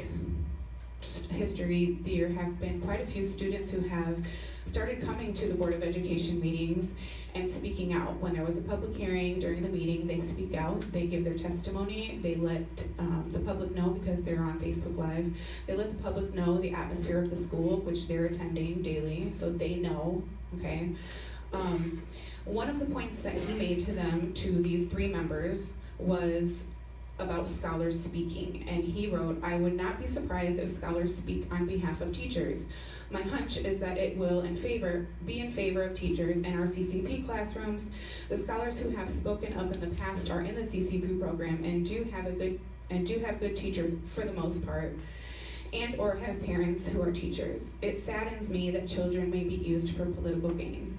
history, there have been quite a few students who have started coming to the Board of Education meetings and speaking out. When there was a public hearing during the meeting, they speak out, they give their testimony, they let the public know because they're on Facebook Live. They let the public know the atmosphere of the school, which they're attending daily, so they know, okay? One of the points that he made to them, to these 3 members, was about scholars speaking, and he wrote, "I would not be surprised if scholars speak on behalf of teachers. My hunch is that it will be in favor of teachers in our CCP classrooms. The scholars who have spoken up in the past are in the CCP program and do have good teachers for the most part, and or have parents who are teachers. It saddens me that children may be used for political gain."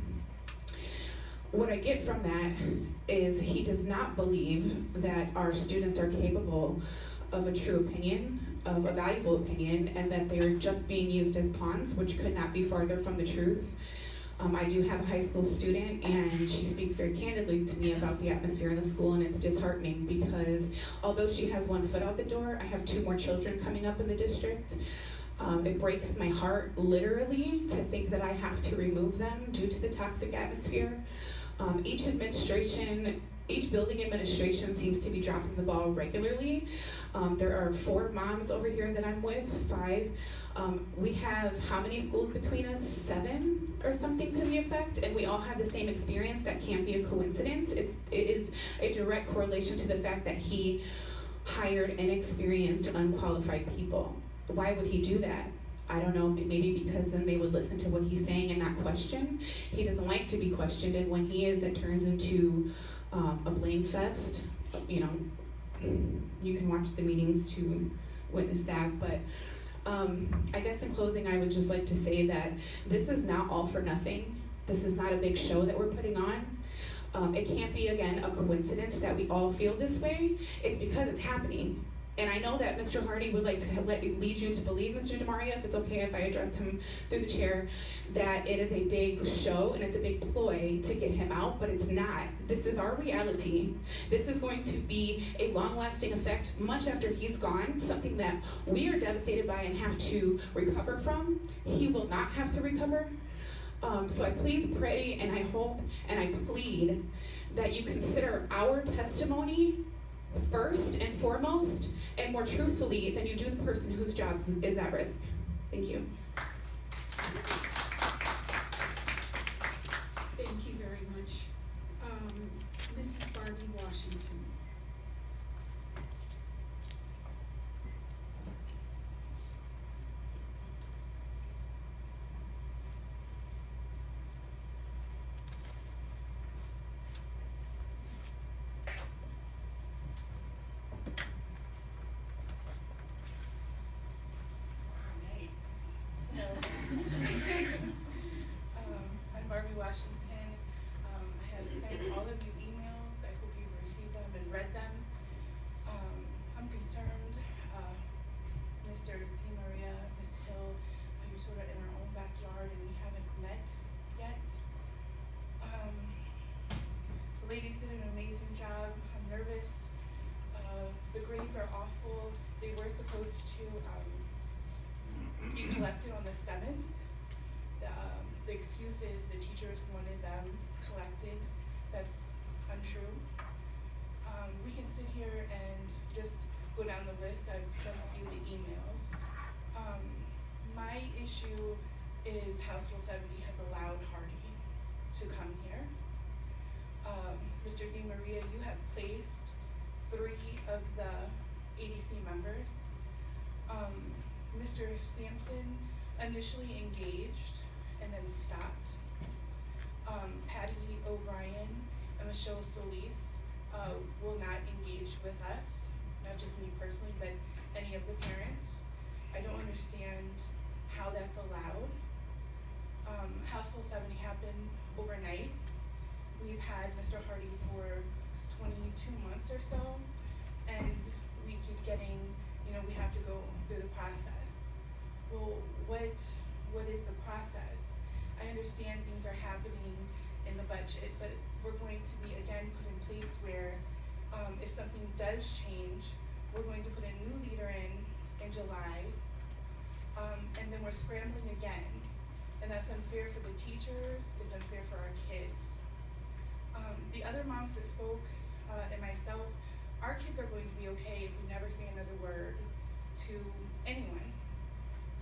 What I get from that is he does not believe that our students are capable of a true opinion, of a valuable opinion, and that they're just being used as pawns, which could not be farther from the truth. I do have a high school student, and she speaks very candidly to me about the atmosphere in the school, and it's disheartening because although she has 1 foot out the door, I have 2 more children coming up in the district. It breaks my heart, literally, to think that I have to remove them due to the toxic atmosphere. Each building administration seems to be dropping the ball regularly. There are 4 moms over here that I'm with, 5. We have how many schools between us? 7 or something to the effect, and we all have the same experience. That can't be a coincidence. It is a direct correlation to the fact that he hired inexperienced, unqualified people. Why would he do that? I don't know, maybe because then they would listen to what he's saying and not question. He doesn't like to be questioned, and when he is, it turns into a blame fest. You know, you can watch the meetings to witness that, but I guess in closing, I would just like to say that this is not all for nothing. This is not a big show that we're putting on. It can't be, again, a coincidence that we all feel this way. It's because it's happening. And I know that Mr. Hardy would like to lead you to believe, Mr. DeMaria, if it's okay if I address him through the chair, that it is a big show and it's a big ploy to get him out, but it's not. This is our reality. This is going to be a long-lasting effect much after he's gone, something that we are devastated by and have to recover from. He will not have to recover. So I please pray and I hope and I plead that you consider our testimony first and foremost, and more truthfully than you do the person whose job is at risk. Thank you. Thank you very much. Mrs. Barbie Washington. I'm Barbie Washington. I have sent all of you emails. I hope you've received them and read them. I'm concerned, Mr. DeMaria, Ms. Hill, you're sort of in our own backyard and we haven't met yet. The ladies did an amazing job. I'm nervous. The grades are awful. They were supposed to be collected on the 7th. The excuse is the teachers wanted them collected. That's untrue. We can sit here and just go down the list. I've sent you the emails. My issue is House Bill 70 has allowed Hardy to come here. Mr. DeMaria, you have placed 3 of the ADC members. Mr. Sampson initially engaged and then stopped. Patty O'Brien and Michelle Solis will not engage with us not just me personally, but any of the parents. I don't understand how that's allowed. House Bill 70 happened overnight. We've had Mr. Hardy for 22 months or so, and we keep getting, we have to go through the process. Well, what is the process? I understand things are happening in the budget, but we're going to be again put in place where if something does change, we're going to put a new leader in July, and then we're scrambling again. And that's unfair for the teachers, it's unfair for our kids. The other moms that spoke, and myself, our kids are going to be okay if we never say another word to anyone.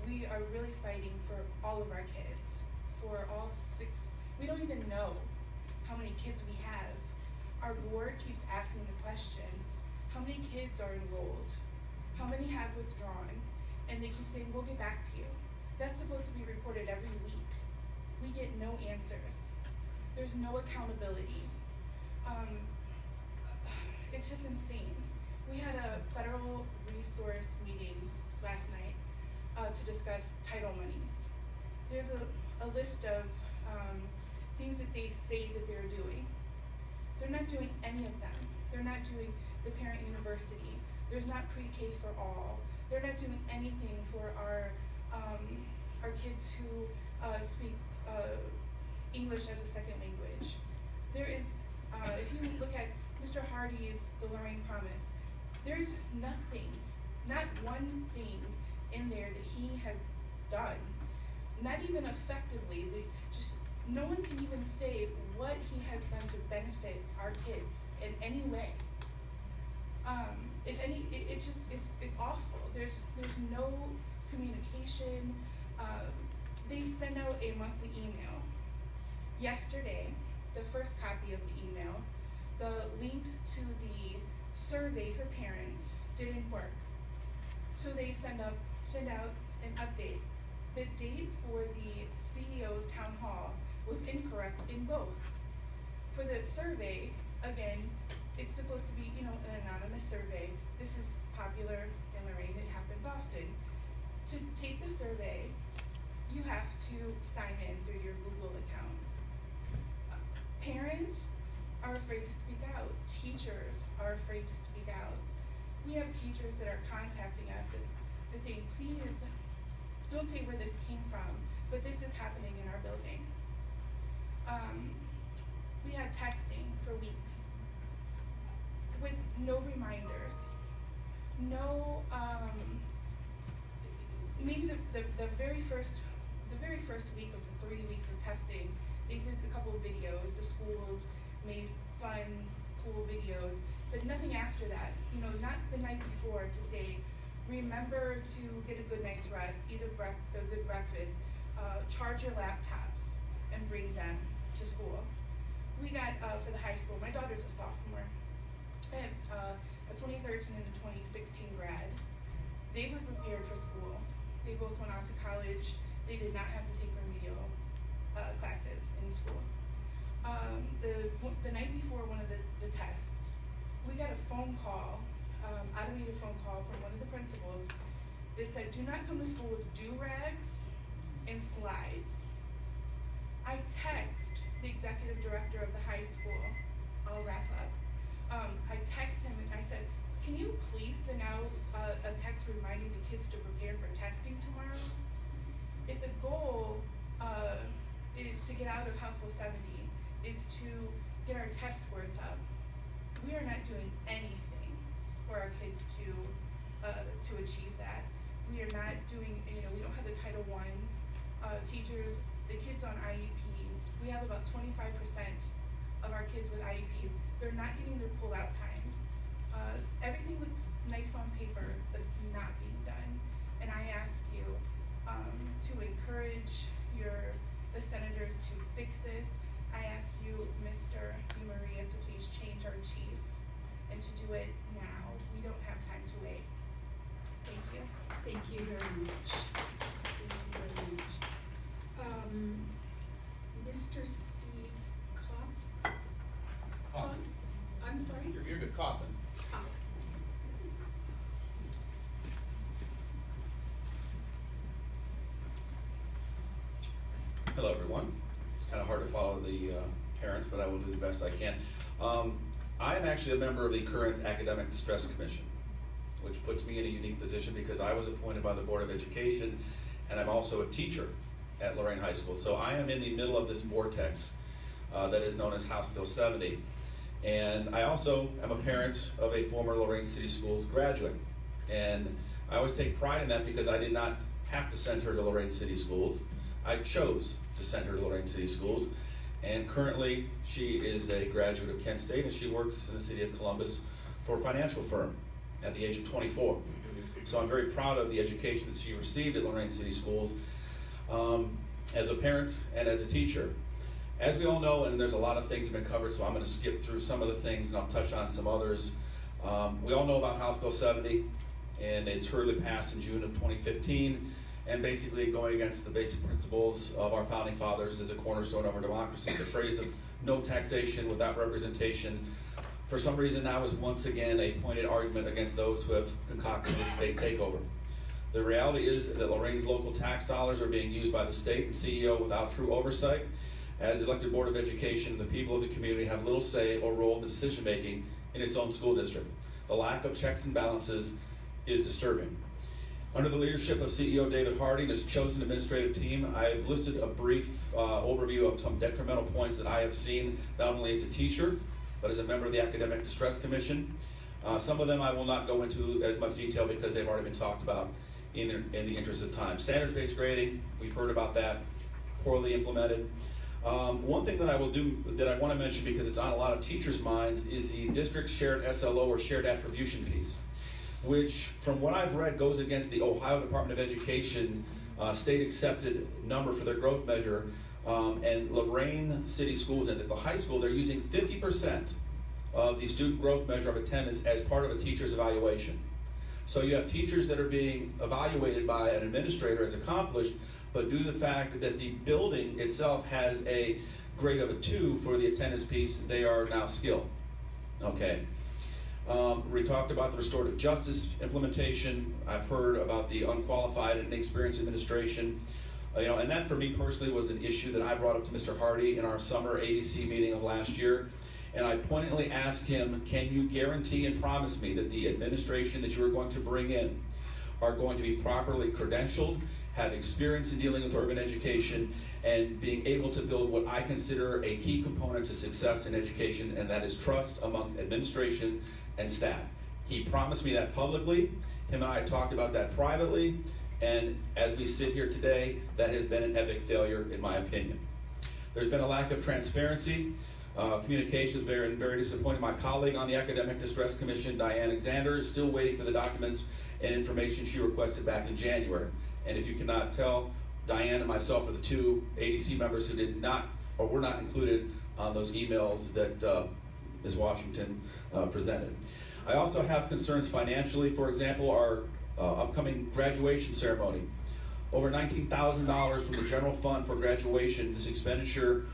We are really fighting for all of our kids, for all 6. We don't even know how many kids we have. Our board keeps asking the questions. How many kids are enrolled? How many have withdrawn? And they keep saying, we'll get back to you. That's supposed to be reported every week. We get no answers. There's no accountability. It's just insane. We had a federal resource meeting last night to discuss title monies. There's a list of things that they say that they're doing. They're not doing any of them. They're not doing the parent university. There's not pre-K for all. They're not doing anything for our kids who speak English as a second language. There is, if you look at Mr. Hardy's The Lorain Promise, there's nothing, not one thing in there that he has done, not even effectively. No one can even say what he has done to benefit our kids in any way. If any, it's awful. There's no communication. They send out a monthly email. Yesterday, the first copy of the email, the link to the survey for parents didn't work. So they send out an update. The date for the CEO's town hall was incorrect in both. For the survey, again, it's supposed to be, an anonymous survey. This is popular in Lorain, it happens often. To take the survey, you have to sign in through your Google account. Parents are afraid to speak out. Teachers are afraid to speak out. We have teachers that are contacting us and saying, please don't say where this came from, but this is happening in our building. We had testing for weeks with no reminders, no, maybe the very first week of the 3 weeks of testing, they did a couple of videos. The schools made fun, cool videos, but nothing after that. Not the night before to say, remember to get a good night's rest, eat a good breakfast, charge your laptops, and bring them to school. We got, for the high school, my daughter's a sophomore. I have a 2013 and a 2016 grad. They were prepared for school. They both went on to college. They did not have to take remedial classes in school. The night before one of the tests, we got a phone call, automated phone call from one of the principals that said, do not come to school with do-rags and slides. I text the executive director of the high school, I'll wrap up. I text him and I said, can you please send out a text reminding the kids to prepare for testing tomorrow? If the goal is to get out of House Bill 70, is to get our test scores up, we are not doing anything for our kids to achieve that. We are not doing, we don't have the Title I teachers, the kids on IEPs. We have about 25% of our kids with IEPs. They're not getting their pull-out time. Everything looks nice on paper, but it's not being done. And I ask you to encourage the senators to fix this. I ask you, Mr. Maria, to please change our chief and to do it now. We don't have time to wait. Thank you. Thank you very much. Thank you very much. Mr. Steve Kopp? Coffin. I'm sorry? You're good, Coffin. Kopp. the parents, but I will do the best I can. I am actually a member of the current Academic Distress Commission, which puts me in a unique position because I was appointed by the Board of Education, and I'm also a teacher at Lorain High School. So I am in the middle of this vortex that is known as House Bill 70. And I also am a parent of a former Lorain City Schools graduate. And I always take pride in that because I did not have to send her to Lorain City Schools. I chose to send her to Lorain City Schools. And currently, she is a graduate of Kent State, and she works in the city of Columbus for a financial firm at the age of 24. So I'm very proud of the education that she received at Lorain City Schools as a parent and as a teacher. As we all know, and there's a lot of things that have been covered, so I'm going to skip through some of the things and I'll touch on some others. We all know about House Bill 70, and it's hurriedly passed in June of 2015. And basically going against the basic principles of our founding fathers as a cornerstone of our democracy. The phrase of no taxation without representation, for some reason now is once again a pointed argument against those who have concocted this state takeover. The reality is that Lorain's local tax dollars are being used by the state and CEO without true oversight. As elected Board of Education, the people of the community have little say or role in the decision making in its own school district. The lack of checks and balances is disturbing. Under the leadership of CEO David Hardy and his chosen administrative team, I have listed a brief overview of some detrimental points that I have seen, not only as a teacher, but as a member of the Academic Distress Commission. Some of them I will not go into as much detail because they've already been talked about in the interest of time. Standards-based grading, we've heard about that, poorly implemented. One thing that I will do, that I want to mention because it's on a lot of teachers' minds, is the district shared SLO or shared attribution piece, which from what I've read goes against the Ohio Department of Education state accepted number for their growth measure. And Lorain City Schools and at the high school, they're using 50% of the student growth measure of attendance as part of a teacher's evaluation. So you have teachers that are being evaluated by an administrator as accomplished, but due to the fact that the building itself has a grade of a 2 for the attendance piece, they are now skilled. Okay. We talked about the restorative justice implementation. I've heard about the unqualified and inexperienced administration. And that for me personally was an issue that I brought up to Mr. Hardy in our summer ADC meeting of last year. And I pointedly asked him, can you guarantee and promise me that the administration that you are going to bring in are going to be properly credentialed, have experience in dealing with urban education, and being able to build what I consider a key component to success in education, and that is trust among administration and staff. He promised me that publicly. Him and I talked about that privately, and as we sit here today, that has been an epic failure in my opinion. There's been a lack of transparency. Communication has been very disappointing. My colleague on the Academic Distress Commission, Diane Alexander, is still waiting for the documents and information she requested back in January. And if you cannot tell, Diane and myself are the two ADC members who did not or were not included on those emails that Ms. Washington presented. I also have concerns financially. For example, our upcoming graduation ceremony. Over $19,000 from the general fund for graduation. This expenditure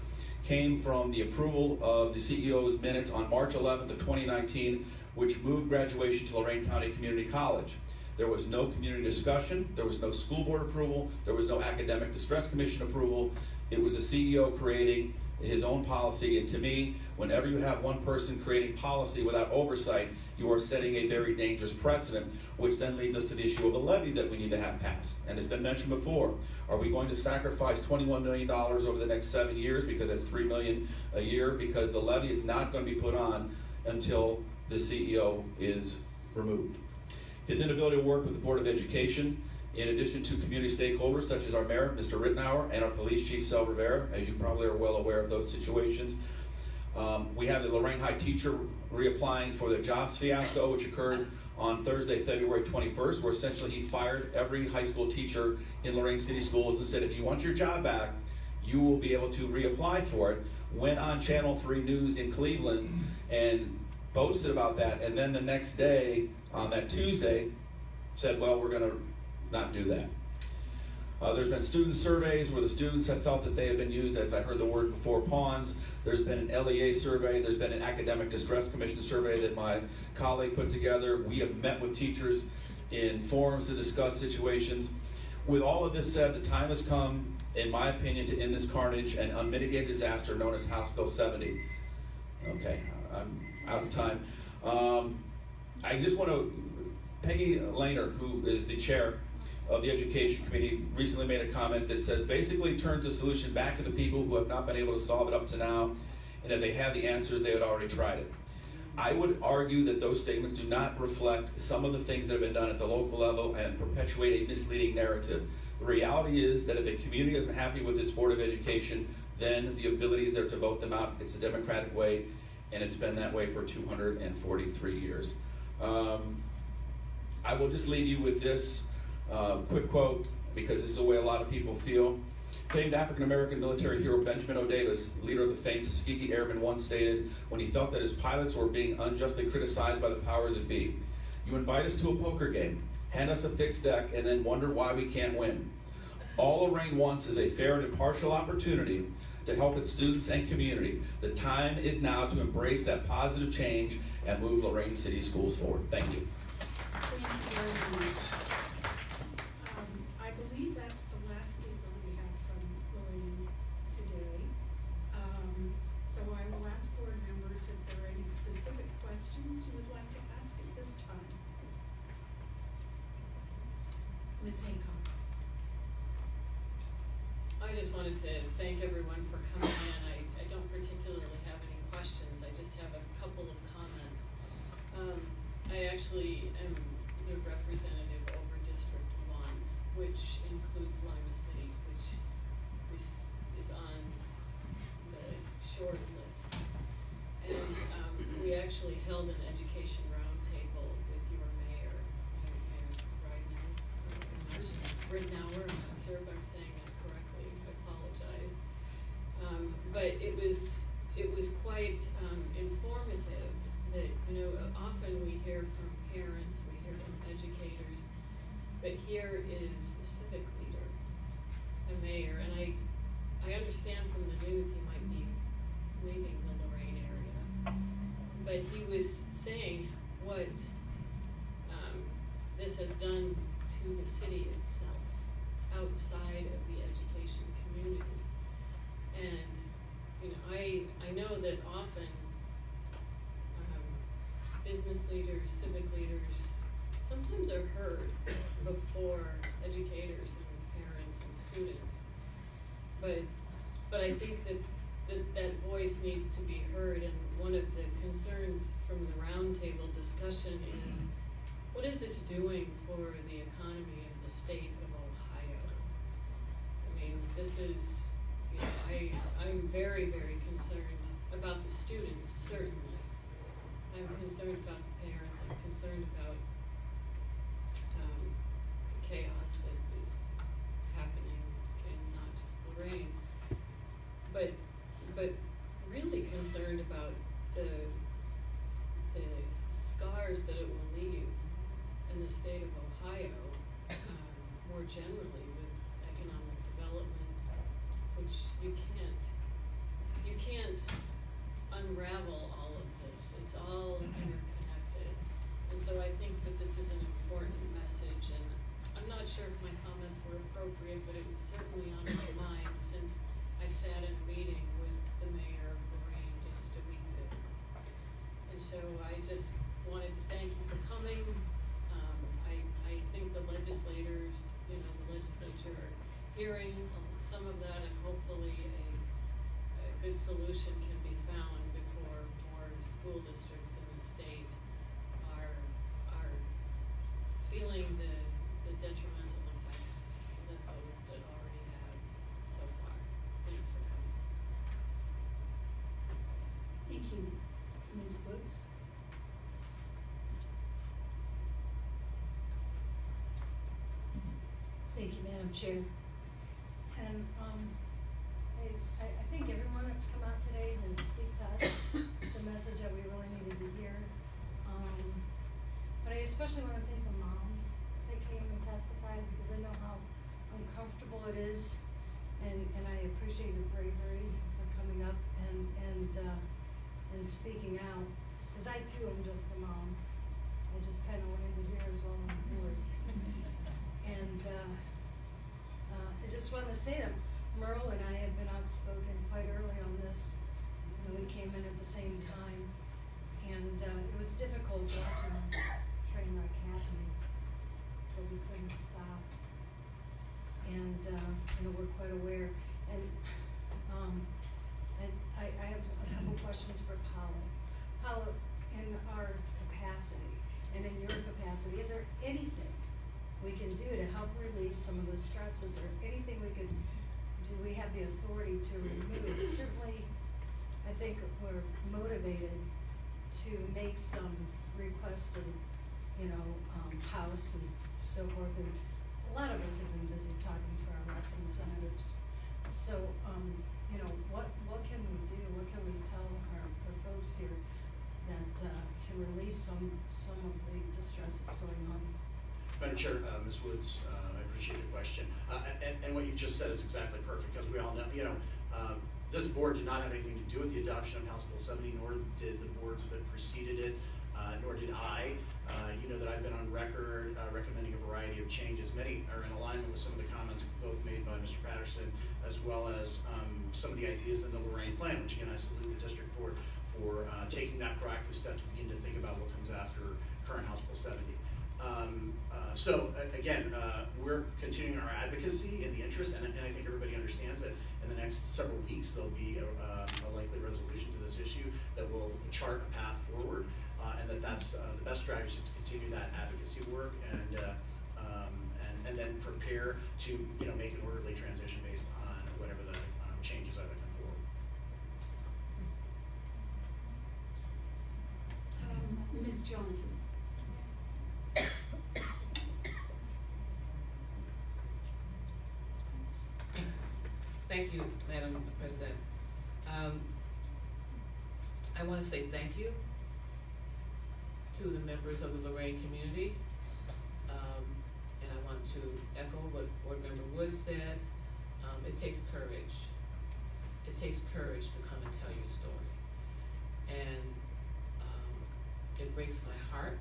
came from the approval of the CEO's minutes on March 11th of 2019, which moved graduation to Lorain County Community College. There was no community discussion, there was no school board approval, there was no Academic Distress Commission approval. It was the CEO creating his own policy, and to me, whenever you have one person creating policy without oversight, you are setting a very dangerous precedent, which then leads us to the issue of the levy that we need to have passed. And it's been mentioned before. Are we going to sacrifice $21 million over the next 7 years, because that's $3 million a year, because the levy is not going to be put on until the CEO is removed. His inability to work with the Board of Education, in addition to community stakeholders such as our mayor, Mr. Rittenauer, and our police chief, Sel Rivera, as you probably are well aware of those situations. We have the Lorain High teacher reapplying for the jobs fiasco, which occurred on Thursday, February 21st, where essentially he fired every high school teacher in Lorain City Schools and said, if you want your job back, you will be able to reapply for it. Went on Channel 3 News in Cleveland and boasted about that, and then the next day, on that Tuesday, said, well, we're going to not do that. There's been student surveys where the students have felt that they have been used, as I heard the word before, pawns. There's been an LEA survey. There's been an Academic Distress Commission survey that my colleague put together. We have met with teachers in forums to discuss situations. With all of this said, the time has come in my opinion, to end this carnage and unmitigated disaster known as House Bill 70. Okay, I'm out of time. I just want to, Peggy Lehner, who is the chair of the Education Committee, recently made a comment that says basically turns the solution back to the people who have not been able to solve it up to now, and if they had the answers, they had already tried it. I would argue that those statements do not reflect some of the things that have been done at the local level and perpetuate a misleading narrative. The reality is that if a community isn't happy with its Board of Education, then the ability is there to vote them out. It's a democratic way, and it's been that way for 243 years. I will just leave you with this quick quote, because this is the way a lot of people feel. Famed African-American military hero Benjamin O. Davis, leader of the famed Tuskegee Airmen, once stated when he felt that his pilots were being unjustly criticized by the powers that be, "You invite us to a poker game, hand us a fixed deck, and then wonder why we can't win. All Lorain wants is a fair and impartial opportunity to help its students and community. The time is now to embrace that positive change and move Lorain City Schools forward." Thank you. Thank you very much. I believe that's the last speaker we have from Lorain today. So I will ask board members if there are any specific questions you would like to ask at this time. Ms. Haycock. I just wanted to thank everyone for coming in. I don't particularly have any questions. I just have a couple of comments. I actually am the representative over District 1, which includes Lima City, which is on the short list. And we actually held an education roundtable with your mayor, Ridnour. I'm not sure if I'm saying that correctly. I apologize. But it was quite informative that, often we hear from parents, we hear from educators, but here is a civic leader, a mayor, and I understand from the news he might be leaving the Lorain area, but he was saying what this has done to the city itself, outside of the education community. And, I know that often business leaders, civic leaders, sometimes are heard before educators and parents and students. But I think that voice needs to be heard, and one of the concerns from the roundtable discussion is, what is this doing for the economy of the state of Ohio? I mean, this is, I'm very, very concerned about the students, certainly. I'm concerned about the parents. I'm concerned about the chaos that is happening in not just Lorain, but really concerned about the scars that it will leave in the state of Ohio, more generally with economic development, which you can't unravel all of this. It's all interconnected. And so I think that this is an important message, and I'm not sure if my comments were appropriate, but it was certainly on my mind since I sat in a meeting with the mayor of Lorain just a week ago. And so I just wanted to thank you for coming. I think the legislators, the legislature are hearing some of that, and hopefully a good solution can be found before more school districts in the state are feeling the detrimental effects that those that already have so far. Thanks for coming. Thank you. Ms. Woods? Thank you, Madam Chair. And I think everyone that's come out today has speak to us. It's a message that we really needed to hear. But I especially want to thank the moms that came and testified, because I know how uncomfortable it is, and I appreciate your bravery for coming up and speaking out. Because I too am just a mom. I just kind of wanted to hear as well on the board. And I just want to say that Merle and I have been outspoken quite early on this. You know, we came in at the same time, and it was difficult watching the train wreck happening, but we couldn't stop. And, you know, we're quite aware. And I have a couple questions for Paula. Paula, in our capacity, and in your capacity, is there anything we can do to help relieve some of the stress? Is there anything we could, do we have the authority to remove? Certainly, I think we're motivated to make some requests to, you know, House and so forth, and a lot of us have been busy talking to our reps and senators. So, you know, what can we do? What can we tell our folks here that can relieve some of the distress that's going on? Madam Chair, Ms. Woods, I appreciate the question. And what you just said is exactly perfect, because we all know, you know, this board did not have anything to do with the adoption of House Bill 70, nor did the boards that preceded it, nor did I. You know that I've been on record recommending a variety of changes. Many are in alignment with some of the comments both made by Mr. Patterson, as well as some of the ideas in the Lorain plan, which again, I salute the district for taking that proactive step to begin to think about what comes after current House Bill 70. So again, we're continuing our advocacy in the interest, and I think everybody understands that in the next several weeks there'll be a likely resolution to this issue that will chart a path forward, and that's the best strategy is to continue that advocacy work and then prepare to, you know, make an orderly transition based on whatever the changes are that come forward. Ms. Johnson. Thank you, Madam President. I want to say thank you to the members of the Lorain community. And I want to echo what Board Member Woods said. It takes courage. It takes courage to come and tell your story. And it breaks my heart.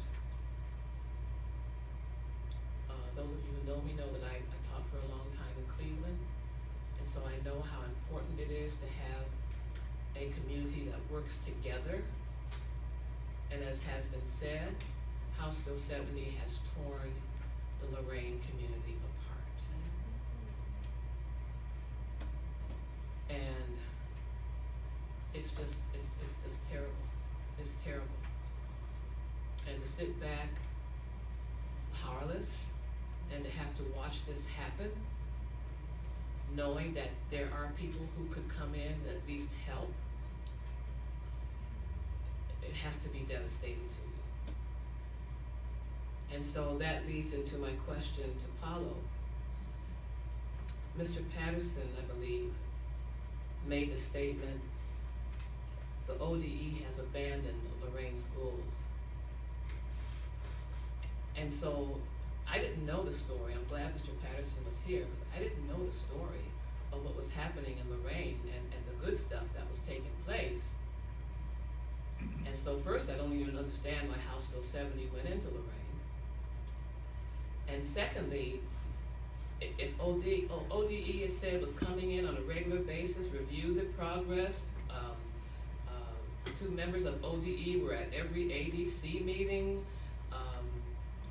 Those of you who know me know that I taught for a long time in Cleveland. And so I know how important it is to have a community that works together. And as has been said, House Bill 70 has torn the Lorain community apart. And it's just, it's terrible. It's terrible. And to sit back powerless and to have to watch this happen, knowing that there are people who could come in that at least help, it has to be devastating to you. And so that leads into my question to Paulo. Mr. Patterson, I believe, made the statement, the ODE has abandoned the Lorain schools. And so I didn't know the story. I'm glad Mr. Patterson was here, because I didn't know the story of what was happening in Lorain and the good stuff that was taking place. And so first, I don't even understand why House Bill 70 went into Lorain. And secondly, if ODE had said was coming in on a regular basis, review the progress, two members of ODE were at every ADC meeting,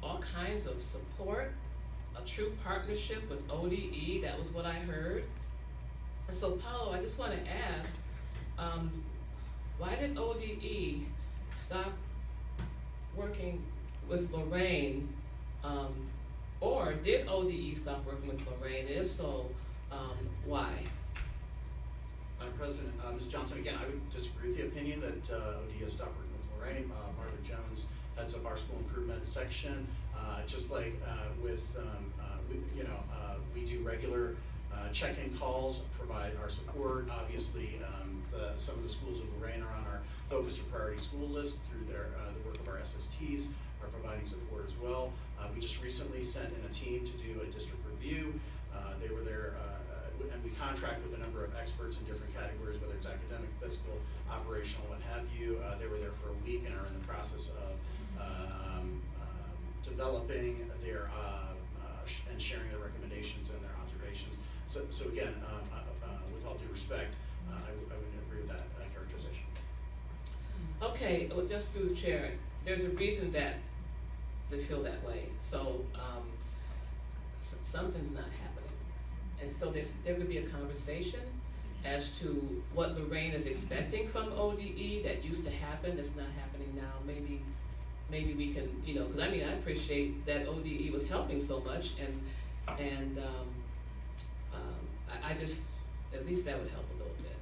all kinds of support, a true partnership with ODE, that was what I heard. And so Paulo, I just want to ask, why did ODE stop working with Lorain, or did ODE stop working with Lorain? If so, why? Madam President, Ms. Johnson, again, I would disagree with the opinion that ODE has stopped working with Lorain. Margaret Jones heads up our school improvement section. Just like we do regular check-in calls, provide our support. Obviously, some of the schools of Lorain are on our focus or priority school list through the work of our SSTs are providing support as well. We just recently sent in a team to do a district review. They were there, and we contract with a number of experts in different categories, whether it's academic, fiscal, operational, what have you. They were there for a week and are in the process of developing their and sharing their recommendations and their observations So again, with all due respect, I wouldn't agree with that characterization. Okay, well, just through the chair, there's a reason that they feel that way, so, something's not happening. And so there could be a conversation as to what Lorain is expecting from ODE that used to happen, that's not happening now. Maybe we can, you know, because I mean, I appreciate that ODE was helping so much, and I just, at least that would help a little bit.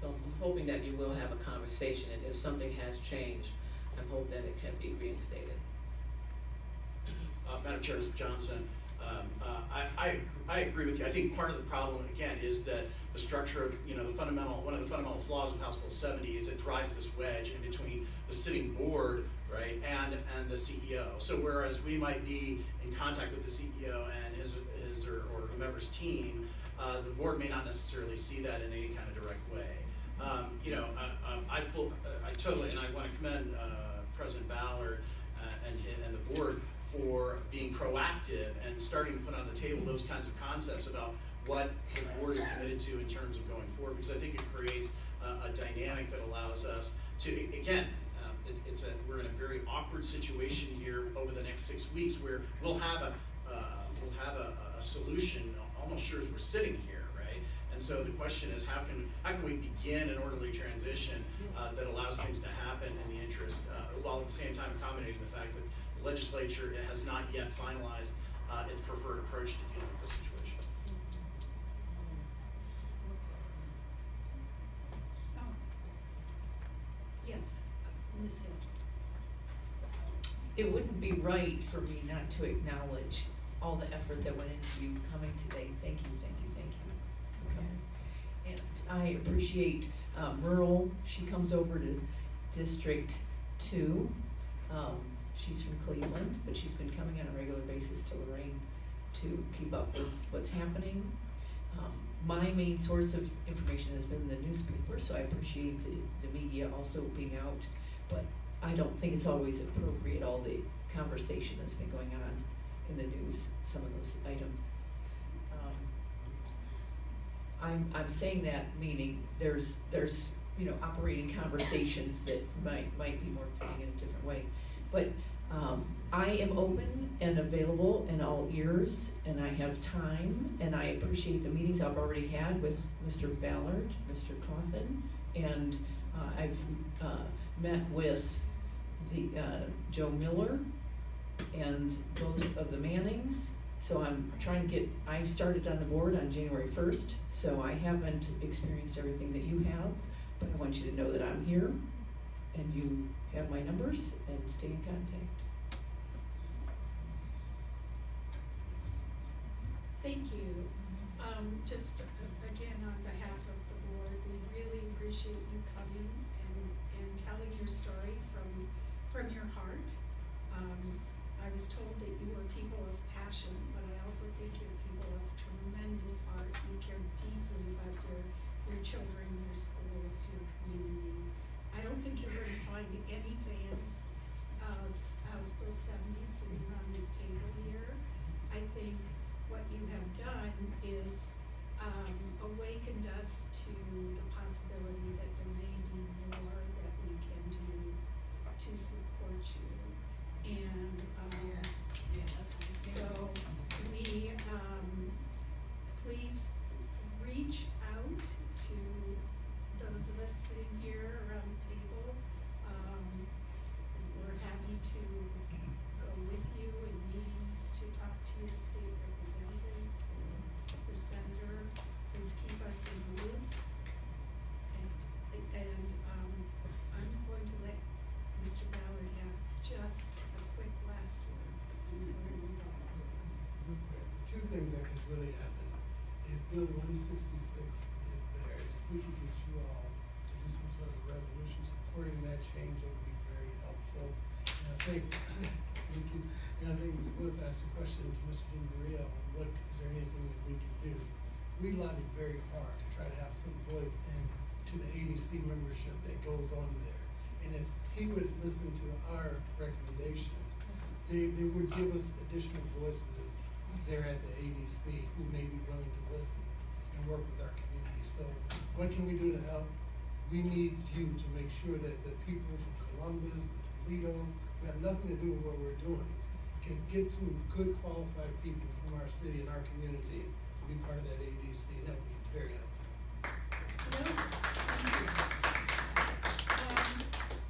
So I'm hoping that you will have a conversation, and if something has changed, I hope that it can be reinstated. Madam Chair, Mr. Johnson, I agree with you. I think part of the problem, again, is that the structure of, you know, one of the fundamental flaws of House Bill 70 is it drives this wedge in between the sitting board, right, and the CEO. So whereas we might be in contact with the CEO and his or whomever's team, the board may not necessarily see that in any kind of direct way. You know, I totally, and I want to commend President Ballard and the board for being proactive and starting to put on the table those kinds of concepts about what the board is committed to in terms of going forward, because I think it creates a dynamic that allows us to, again, we're in a very awkward situation here over the next 6 weeks where we'll have a solution almost sure as we're sitting here, right? And so the question is, how can we begin an orderly transition that allows things to happen in the interest, while at the same time accommodating the fact that the legislature has not yet finalized its preferred approach to dealing with the situation. Oh. Yes, Ms. Hill. It wouldn't be right for me not to acknowledge all the effort that went into you coming today. Thank you, thank you, thank you for coming. And I appreciate Merle. She comes over to District 2. She's from Cleveland, but she's been coming on a regular basis to Lorain to keep up with what's happening. My main source of information has been the newspaper, so I appreciate the media also being out, but I don't think it's always appropriate, all the conversation that's been going on in the news, some of those items. I'm saying that meaning there's you know, operating conversations that might be more fitting in a different way. But I am open and available and all ears, and I have time, and I appreciate the meetings I've already had with Mr. Ballard, Mr. Cawthon, and I've met with the Joe Miller and both of the Mannings. So I'm trying to I started on the board on January 1st, so I haven't experienced everything that you have, but I want you to know that I'm here, and you have my numbers, and stay in contact. Thank you. Just again, on behalf of the board, we really appreciate you coming and telling your story from your heart. I was told that you were people of passion, but I also think you're people of tremendous heart. You care deeply about your children, your schools, your community. I don't think you're going to find any fans of House Bill 70 sitting around this table here. I think what you have done is awakened us to the possibility that there may be more that we can do to support you. And so we please reach out to those of us sitting here around the table. We're happy to go with you in meetings to talk to your state representatives, the senator. Please keep us in the loop. And I'm going to let Mr. Ballard have just a quick last word. Real quick, the two things that could really happen is Bill 166 is there. If we could get you all to do some sort of resolution supporting that change, that would be very helpful. And I think, thank you. And I think Ms. Woods asked a question to Mr. DiMaria on what, is there anything that we could do? We lobbied very hard to try to have some voice into the ADC membership that goes on there. And if he would listen to our recommendations, they would give us additional voices there at the ADC who may be willing to listen. work with our community. So what can we do to help? We need you to make sure that the people from Columbus, Toledo, who have nothing to do with what we're doing, can get some good qualified people from our city and our community to be part of that ADC. That would be very helpful.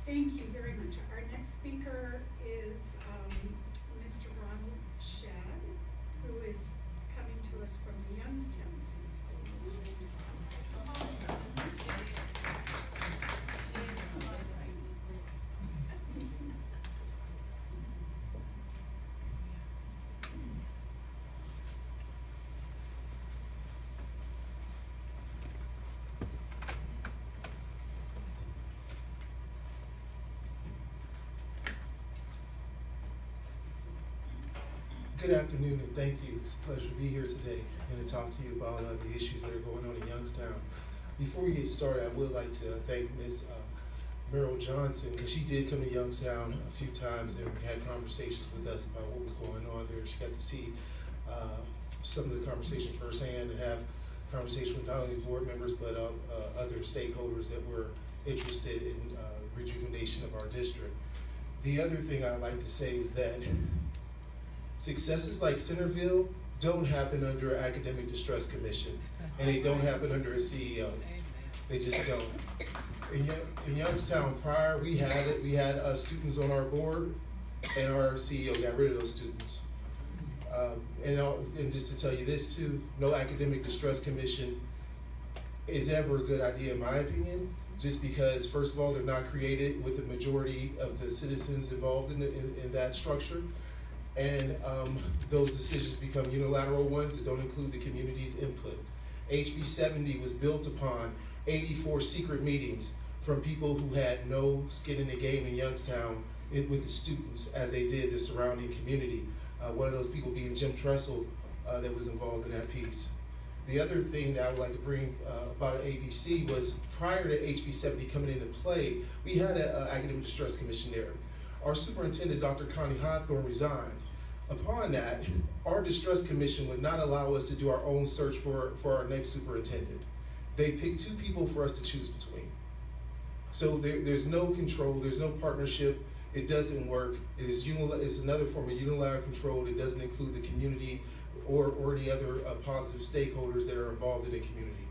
Thank you very much. Our next speaker is Mr. Ronald Shad, who is coming to us from the Youngstown and East Cleveland District. Good afternoon and thank you. It's a pleasure to be here today and to talk to you about the issues that are going on in Youngstown. Before we get started, I would like to thank Ms. Merrill Johnson, because she did come to Youngstown a few times and had conversations with us about what was going on there. She got to see some of the conversation firsthand and have conversation with not only board members but other stakeholders that were interested in rejuvenation of our district. The other thing I'd like to say is that successes like Centerville don't happen under an academic distress commission, and they don't happen under a CEO. They just don't. In Youngstown prior, we had students on our board, and our CEO got rid of those students. And just to tell you this too, no academic distress commission is ever a good idea in my opinion, just because first of all, they're not created with the majority of the citizens involved in that structure. And those decisions become unilateral ones that don't include the community's input. HB 70 was built upon 84 secret meetings from people who had no skin in the game in Youngstown with the students as they did the surrounding community. One of those people being Jim Tressel that was involved in that piece. The other thing that I would like to bring about an ADC was prior to HB 70 coming into play, we had an academic distress commission there. Our superintendent, Dr. Connie Hawthorne, resigned. Upon that, our distress commission would not allow us to do our own search for our next superintendent. They picked two people for us to choose between. So there's no control, there's no partnership, it doesn't work. It's another form of unilateral control. It doesn't include the community or any other positive stakeholders that are involved in the community.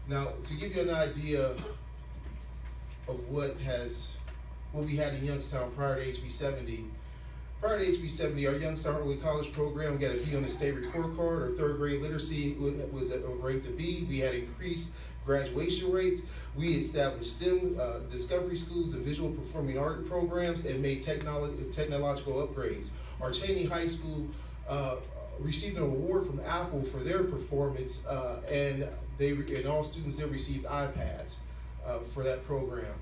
Now, to give you an idea of what we had in Youngstown prior to HB 70. Prior to HB 70, our Youngstown Early College program got a B on the state report card. Our third grade literacy was ranked a B. We had increased graduation rates. We established STEM discovery schools and visual performing art programs and made technological upgrades. Our Cheney High School received an award from Apple for their performance, and all students there received iPads for that program.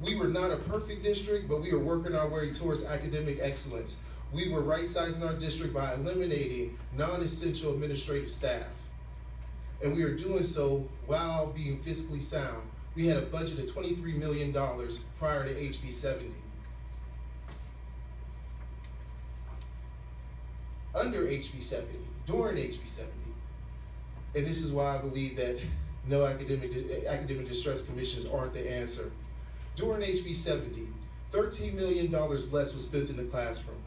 We were not a perfect district, but we were working our way towards academic excellence. We were right-sizing our district by eliminating non-essential administrative staff. And we are doing so while being fiscally sound. We had a budget of $23 million prior to HB 70. Under HB 70, during HB 70, and this is why I believe that no academic distress commissions aren't the answer. During HB 70, $13 million less was spent in the classroom.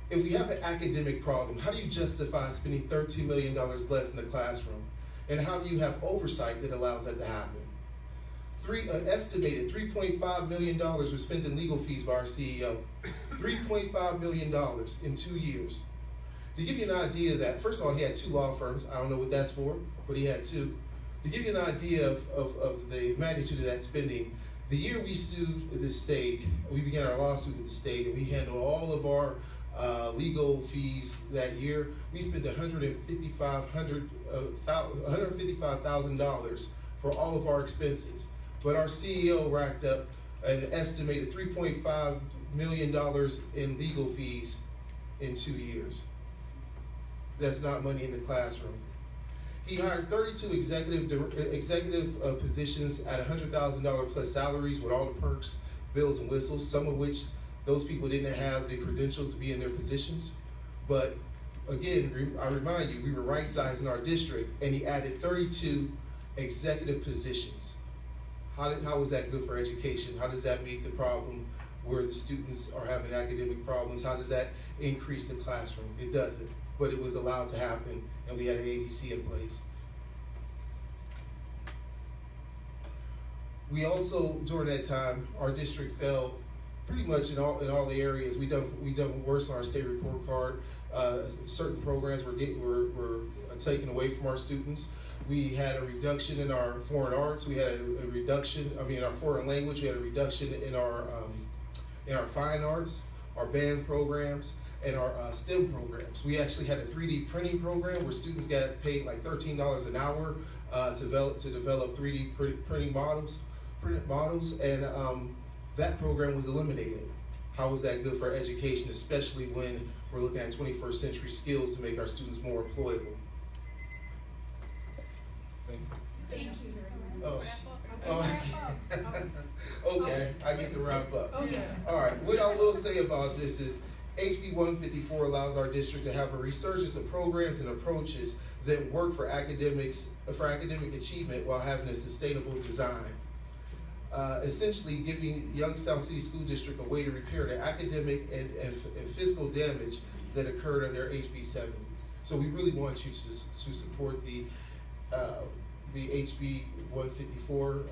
If we have an academic problem, how do you justify spending $13 million less in the classroom? And how do you have oversight that allows that to happen? An estimated $3.5 million was spent in legal fees by our CEO. $3.5 million in 2 years. To give you an idea of that, first of all, he had 2 law firms. I don't know what that's for, but he had 2. To give you an idea of the magnitude of that spending, the year we sued the state, we began our lawsuit with the state, and we handled all of our legal fees that year. We spent $155,000 for all of our expenses. But our CEO racked up an estimated $3.5 million in legal fees in 2 years. That's not money in the classroom. He hired 32 executive positions at $100,000 plus salaries with all the perks, bills and whistles, some of which those people didn't have the credentials to be in their positions. But again, I remind you, we were right-sizing our district, and he added 32 executive positions. How is that good for education? How does that meet the problem where the students are having academic problems? How does that increase the classroom? It doesn't, but it was allowed to happen, and we had an ADC in place. We also, during that time, our district fell pretty much in all the areas. We done worse on our state report card. Certain programs were taken away from our students. We had a reduction in our foreign arts. We had a reduction, in our foreign language. We had a reduction in our fine arts, our band programs, and our STEM programs. We actually had a 3D printing program where students got paid like $13 an hour to develop 3D printing models, and that program was eliminated. How is that good for education, especially when we're looking at 21st century skills to make our students more employable? Thank you very much. Okay, I get to wrap up. Okay. All right, what I will say about this is HB 154 allows our district to have a resurgence of programs and approaches that work for academic achievement while having a sustainable design. Essentially giving Youngstown City School District a way to repair the academic and fiscal damage that occurred under HB 70. So we really want you to support the HB 154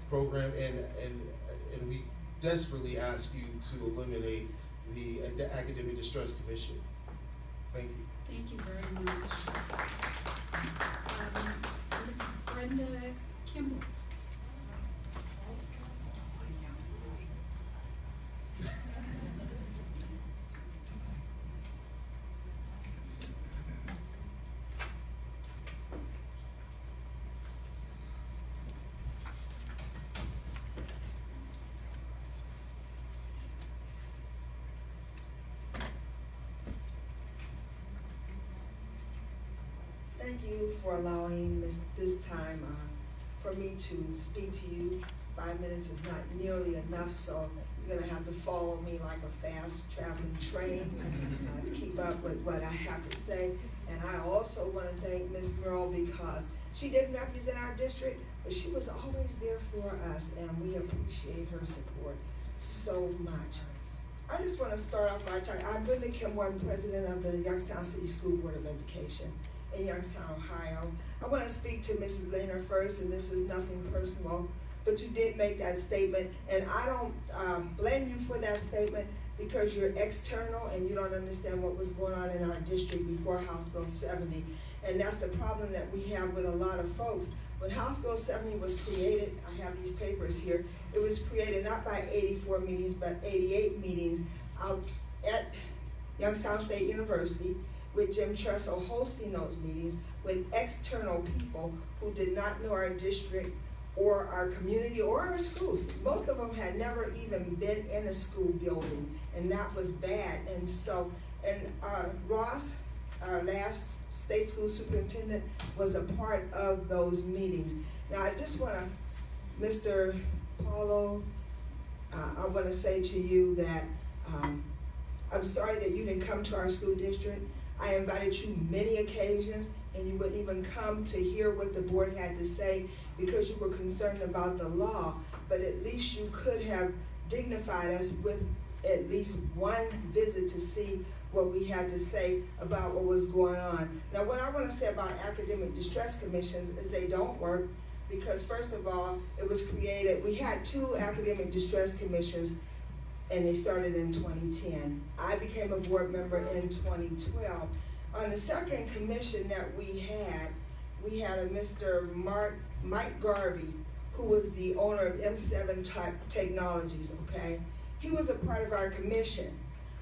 program, and we desperately ask you to eliminate the Academic Distress Commission. Thank you. Thank you very much. Mrs. Brenda Kimball. Thank you for allowing this time for me to speak to you. 5 minutes is not nearly enough, so you're gonna have to follow me like a fast traveling train to keep up with what I have to say. And I also wanna thank Ms. Merle because she didn't represent our district, but she was always there for us, and we appreciate her support so much. I just wanna start off by talking, I'm Brenda Kimball, I'm president of the Youngstown City School Board of Education in Youngstown, Ohio. I want to speak to Mrs. Lehner first, and this is nothing personal, but you did make that statement, and I don't blame you for that statement because you're external and you don't understand what was going on in our district before House Bill 70, and that's the problem that we have with a lot of folks. When House Bill 70 was created, I have these papers here, it was created not by 84 meetings, but 88 meetings out at Youngstown State University, with Jim Tressel hosting those meetings with external people who did not know our district or our community or our schools. Most of them had never even been in a school building, and that was bad. And so, Ross, our last state school superintendent, was a part of those meetings. Now, I just wanna, Mr. Paulo, I wanna say to you that I'm sorry that you didn't come to our school district. I invited you many occasions, and you wouldn't even come to hear what the board had to say because you were concerned about the law, but at least you could have dignified us with at least one visit to see what we had to say about what was going on. Now, what I want to say about academic distress commissions is they don't work because, first of all, it was created, we had 2 academic distress commissions, and they started in 2010. I became a board member in 2012. On the second commission that we had a Mr. Mike Garvey, who was the owner of M7 Technologies, okay? He was a part of our commission.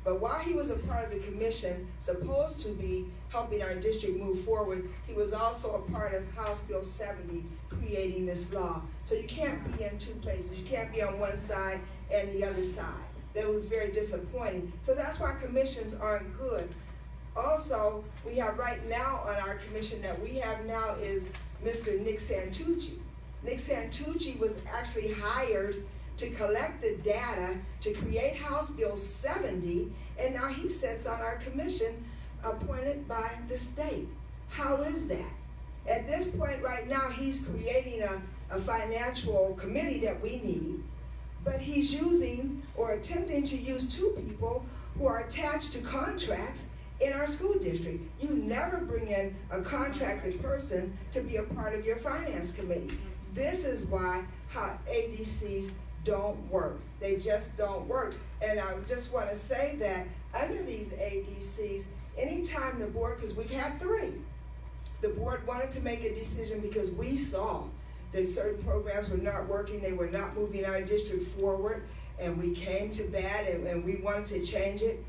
But while he was a part of the commission, supposed to be helping our district move forward, he was also a part of House Bill 70, creating this law. So you can't be in 2 places. You can't be on one side and the other side. That was very disappointing. So that's why commissions aren't good. Also, we have right now on our commission that we have now is Mr. Nick Santucci. Nick Santucci was actually hired to collect the data to create House Bill 70, and now he sits on our commission appointed by the state. How is that? At this point right now, he's creating a financial committee that we need, but he's using or attempting to use two people who are attached to contracts in our school district. You never bring in a contracted person to be a part of your finance committee. This is why how ADCs don't work. They just don't work. And I just want to say that under these ADCs, anytime the board, because we've had 3, the board wanted to make a decision because we saw that certain programs were not working, they were not moving our district forward, and we came to bat and we wanted to change it.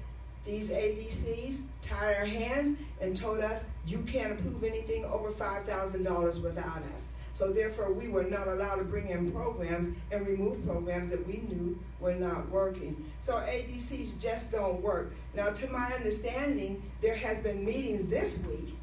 These ADCs tied our hands and told us, you can't approve anything over $5,000 without us. So therefore, we were not allowed to bring in programs and remove programs that we knew were not working. So ADCs just don't work. Now, to my understanding, there has been meetings this week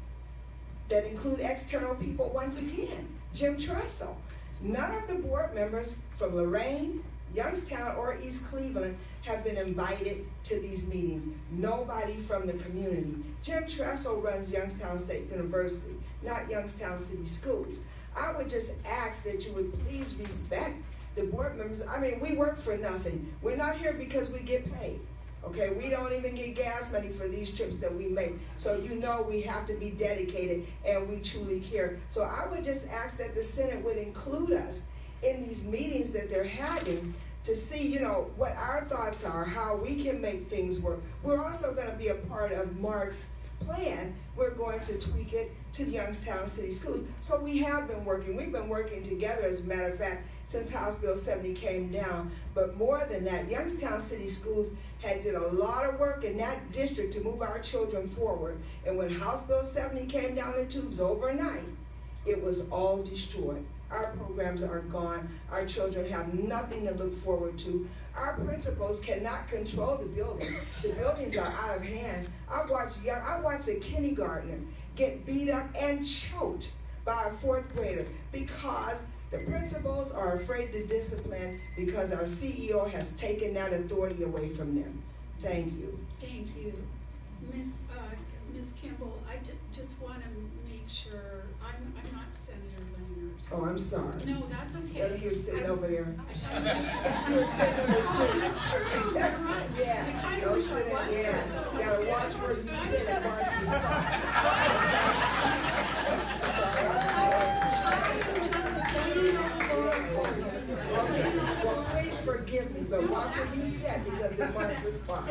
that include external people once again. Jim Tressel. None of the board members from Lorain, Youngstown, or East Cleveland have been invited to these meetings. Nobody from the community. Jim Tressel runs Youngstown State University, not Youngstown City Schools. I would just ask that you would please respect the board members. I mean, we work for nothing. We're not here because we get paid. Okay, we don't even get gas money for these trips that we make. So you know we have to be dedicated and we truly care. So I would just ask that the Senate would include us in these meetings that they're having to see, you know, what our thoughts are, how we can make things work. We're also going to be a part of Mark's plan. We're going to tweak it to the Youngstown City Schools. So we have been working. We've been working together, as a matter of fact, since House Bill 70 came down. But more than that, Youngstown City Schools had did a lot of work in that district to move our children forward. And when House Bill 70 came down the tubes overnight, it was all destroyed. Our programs are gone. Our children have nothing to look forward to. Our principals cannot control the buildings. The buildings are out of hand. I watched a kindergartner get beat up and choked by a 4th grader because the principals are afraid to discipline because our CEO has taken that authority away from them. Thank you. Thank you. Ms. Kimball, I just want to make sure, I'm not Senator Leonard's. Oh, I'm sorry. No, that's okay. You're sitting over there. You were sitting in the seat. That's true. You're right. Yeah. I kind Don't of wish sit I was in here, there. so- You gotta watch where you sit and watch the spot. Well, please forgive me, but watch where you sit because it marks the spot.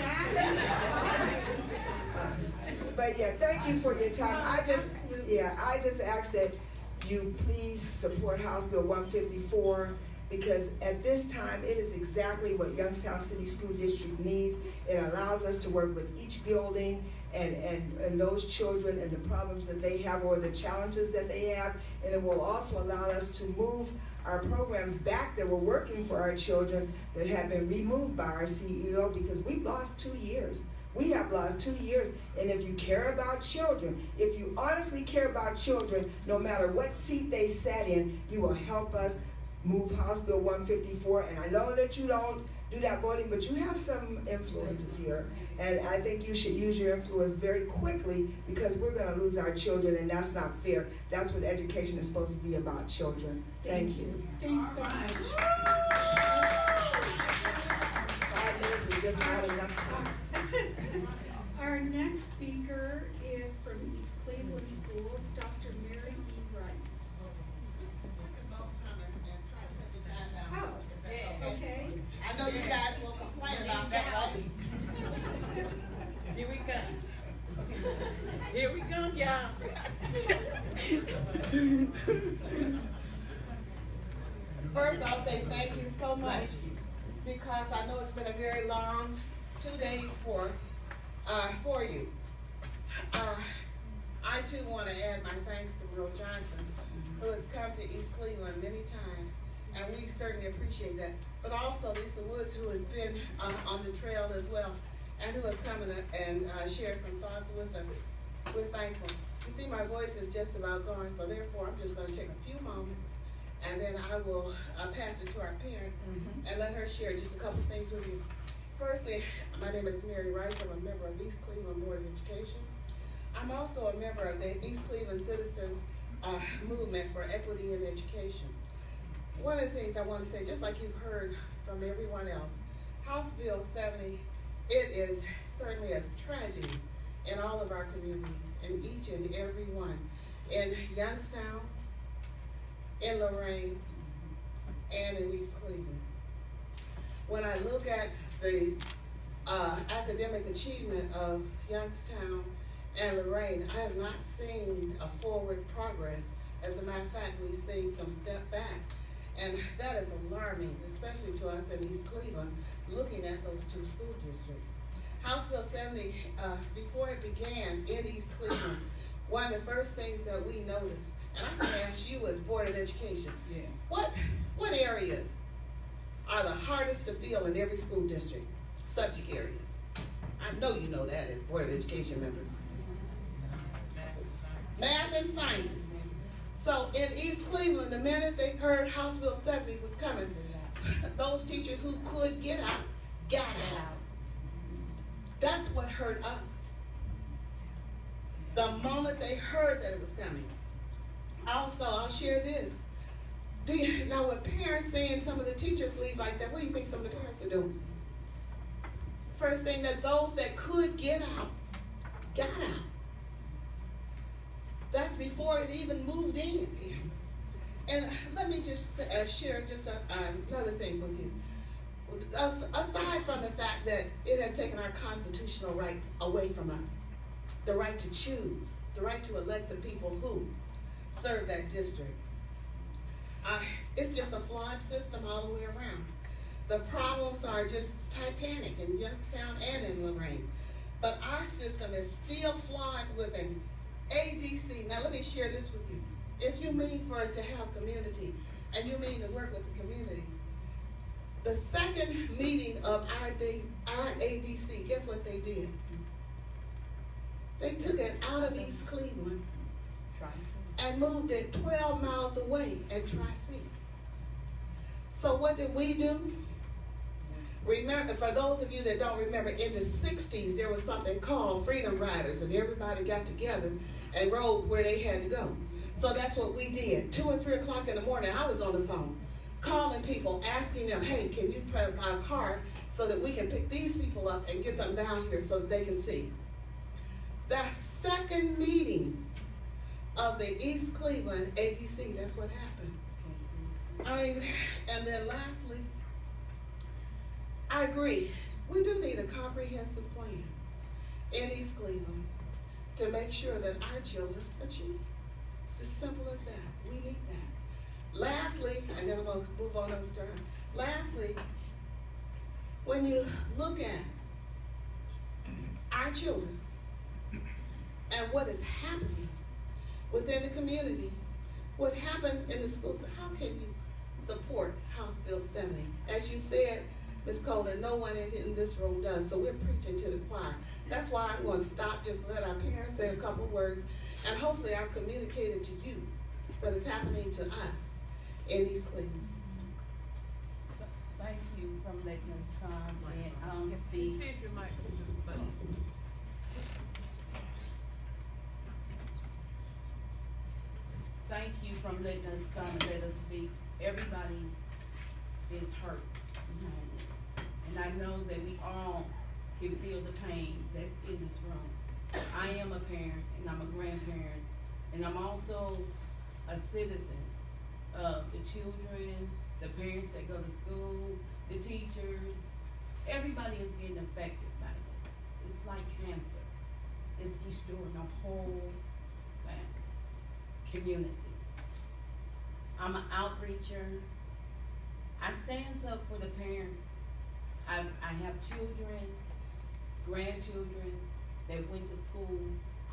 But yeah, thank you for your time. I just ask that you please support House Bill 154 because at this time, it is exactly what Youngstown City School District needs. It allows us to work with each building and those children and the problems that they have or the challenges that they have. And it will also allow us to move our programs back that were working for our children that have been removed by our CEO because we've lost 2 years. We have lost 2 years, and if you care about children, if you honestly care about children, no matter what seat they sat in, you will help us move House Bill 154. And I know that you don't do that voting, but you have some influences here. And I think you should use your influence very quickly because we're going to lose our children, and that's not fair. That's what education is supposed to be about, children. Thank you. Thanks so much. 5 minutes is just not enough time. Our next speaker is from East Cleveland Schools, Dr. Mary E. Rice. Oh, okay. I know you guys will complain about that, right? Here we come. Here we come, y'all. First, I'll say thank you so much because I know it's been a very long 2 days for you. I too want to add my thanks to Will Johnson, who has come to East Cleveland many times, and we certainly appreciate that. But also Lisa Woods, who has been on the trail as well, and who has come and shared some thoughts with us. We're thankful. You see, my voice is just about gone, so therefore I'm just going to take a few moments, and then I will pass it to our parent and let her share just a couple things with you. Firstly, my name is Mary Rice. I'm a member of East Cleveland Board of Education. I'm also a member of the East Cleveland Citizens Movement for Equity in Education. One of the things I want to say, just like you've heard from everyone else, House Bill 70, it is certainly a tragedy in all of our communities, in each and every one, in Youngstown, in Lorain, and in East Cleveland. When I look at the academic achievement of Youngstown and Lorain, I have not seen a forward progress. As a matter of fact, we've seen some step back. And that is alarming, especially to us in East Cleveland, looking at those two school districts. House Bill 70, before it began in East Cleveland, one of the first things that we noticed, and I can ask you as Board of Education, what areas are the hardest to fill in every school district? Subject areas. I know you know that as Board of Education members. Math and science. So in East Cleveland, the minute they heard House Bill 70 was coming, those teachers who could get out, got out. That's what hurt us. The moment they heard that it was coming. Also, I'll share this. Do you know what parents saying some of the teachers leave like that? What do you think some of the parents are doing? First thing, that those that could get out, got out. That's before it even moved in. And let me just share just another thing with you. Aside from the fact that it has taken our constitutional rights away from us, the right to choose, the right to elect the people who serve that district. It's just a flawed system all the way around. The problems are just titanic in Youngstown and in Lorain. But our system is still flawed with an ADC. Now let me share this with you. If you mean for it to have community, and you mean to work with the community, the second meeting of our ADC, guess what they did? They took it out of East Cleveland and moved it 12 miles away at Tri-C. So what did we do? Remember, for those of you that don't remember, in the 60s, there was something called Freedom Riders, and everybody got together and rode where they had to go. So that's what we did. 2 or 3 o'clock in the morning, I was on the phone, calling people, asking them, hey, can you put our car so that we can pick these people up and get them down here so that they can see? The second meeting of the East Cleveland ADC, that's what happened. And then lastly, I agree, we do need a comprehensive plan in East Cleveland to make sure that our children achieve. It's as simple as that. We need that. Lastly, and then I'm going to move on over to her. Lastly, when you look at our children and what is happening within the community, what happened in the schools, how can you support House Bill 70? As you said, Ms. Kohler, no one in this room does, so we're preaching to the choir. That's why I'm going to stop, just let our parents say a couple words, and hopefully I've communicated to you what is happening to us in East Cleveland. Thank you for letting us come and speak. See if your mic Thank you for letting us come and let us speak. Everybody is hurt behind this. And I know that we all can feel the pain that's in this room. I am a parent and I'm a grandparent and I'm also a citizen of the children, the parents that go to school, the teachers. Everybody is getting affected by this. It's like cancer. It's destroying a whole family, community. I'm an outreacher. I stand up for the parents. I have children, grandchildren that went to school.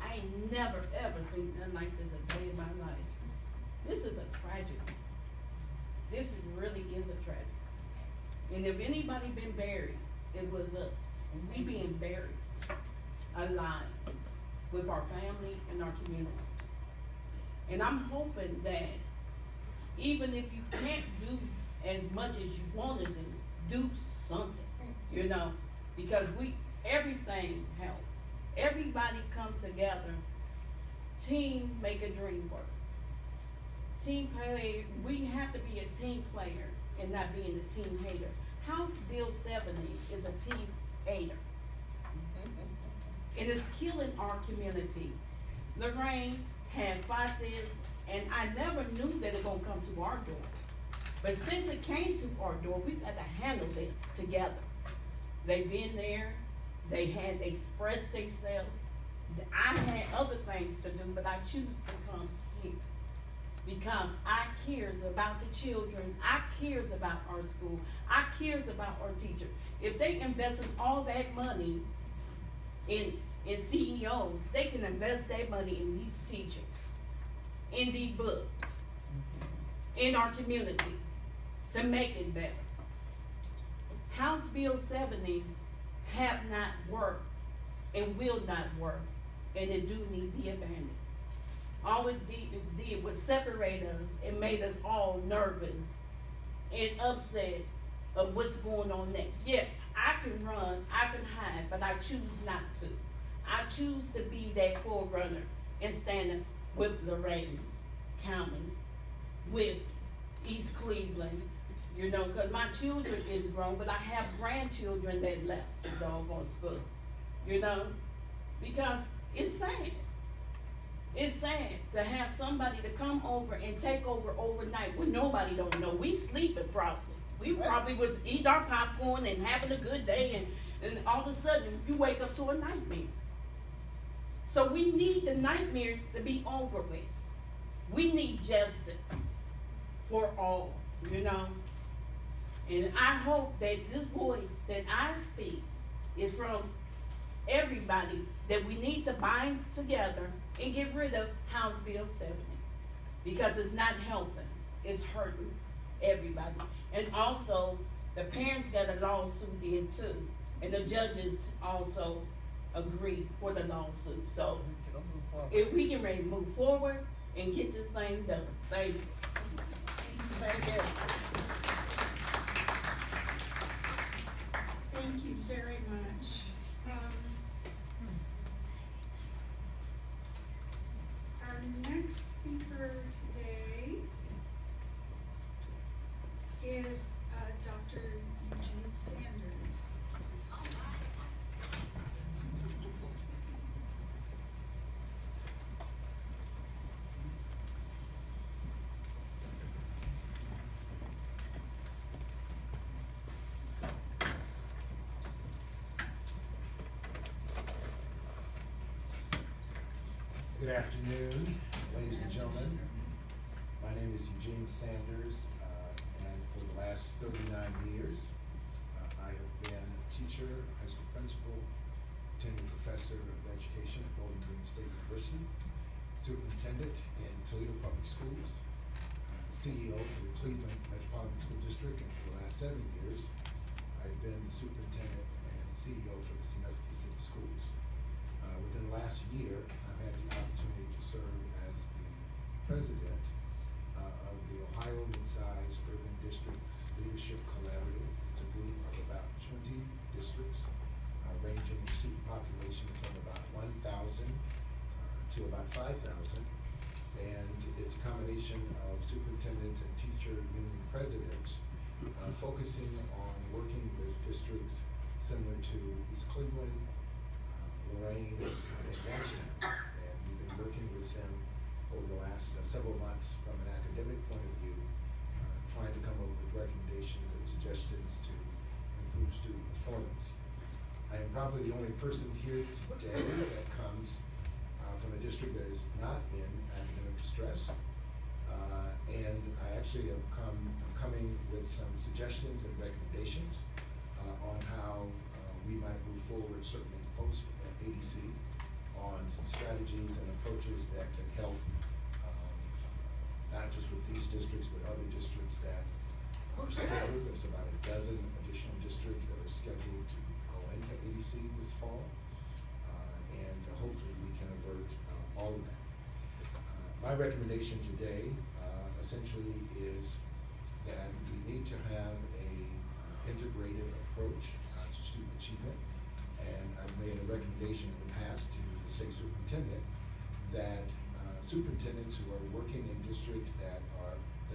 I ain't never ever seen nothing like this a day in my life. This is a tragedy. This really is a tragedy. And if anybody been buried, it was us. And we being buried alive with our family and our community. And I'm hoping that even if you can't do as much as you want to do something, you know, because everything helps. everybody come together. Team make a dream work. Team play, we have to be a team player and not being a team hater. House Bill 70 is a team hater. It is killing our community. Lorain had fought this, and I never knew that it gonna come to our door. But since it came to our door, we've got to handle this together. They've been there, they had expressed themselves. I had other things to do, but I choose to come here because I cares about the children, I cares about our school, I cares about our teachers. If they invest in all that money in CEOs, they can invest their money in these teachers, in these books, in our community to make it better. House Bill 70 have not worked and will not work, and it do need to be abandoned. All it did was separate us and made us all nervous and upset of what's going on next. Yeah, I can run, I can hide, but I choose not to. I choose to be that forerunner and stand with Lorain County, with East Cleveland, you know, because my children is grown, but I have grandchildren that left the doggone school, you know, because it's sad. It's sad to have somebody to come over and take over overnight when nobody don't know. We sleeping probably. We probably was eating our popcorn and having a good day, and all of a sudden you wake up to a nightmare. So we need the nightmare to be over with. We need justice for all, you know. And I hope that this voice that I speak is from everybody, that we need to bind together and get rid of House Bill 70 because it's not helping, it's hurting everybody. And also, the parents got a lawsuit in too, and the judges also agree for the lawsuit. So, if we can ready to move forward and get this thing done. Thank you. Thank you. Thank you very much. Our next speaker today is Dr. Eugene Sanders. Good afternoon, ladies and gentlemen. My name is Eugene Sanders, and for the last 39 years, I have been a teacher, high school principal, attending professor of education at Bowling Green State University, superintendent in Toledo Public Schools, CEO for the Cleveland Metropolitan School District, and for the last 7 years, I've been the superintendent and CEO for the Sandusky City Schools. Within the last year, I've had the opportunity to serve as the president of the Ohio Mid-Size Urban Districts Leadership Collaborative. It's a group of about 20 districts ranging in student population from about 1,000 to about 5,000. And it's a combination of superintendents and teacher union presidents focusing on working with districts similar to East Cleveland, Lorain, and Youngstown, and we've been working with them over the last several months from an academic point of view, trying to come up with recommendations and suggestions to improve student performance. I am probably the only person here today that comes from a district that is not in academic distress, and I actually have I'm coming with some suggestions and recommendations on how we might move forward, certainly post ADC, on some strategies and approaches that can help not just with these districts but other districts that are scheduled. There's about a dozen additional districts that are scheduled to go into ADC this fall, and hopefully we can avert all of that. My recommendation today essentially is that we need to have a integrated approach to student achievement. And I've made a recommendation in the past to say superintendent, that superintendents who are working in districts that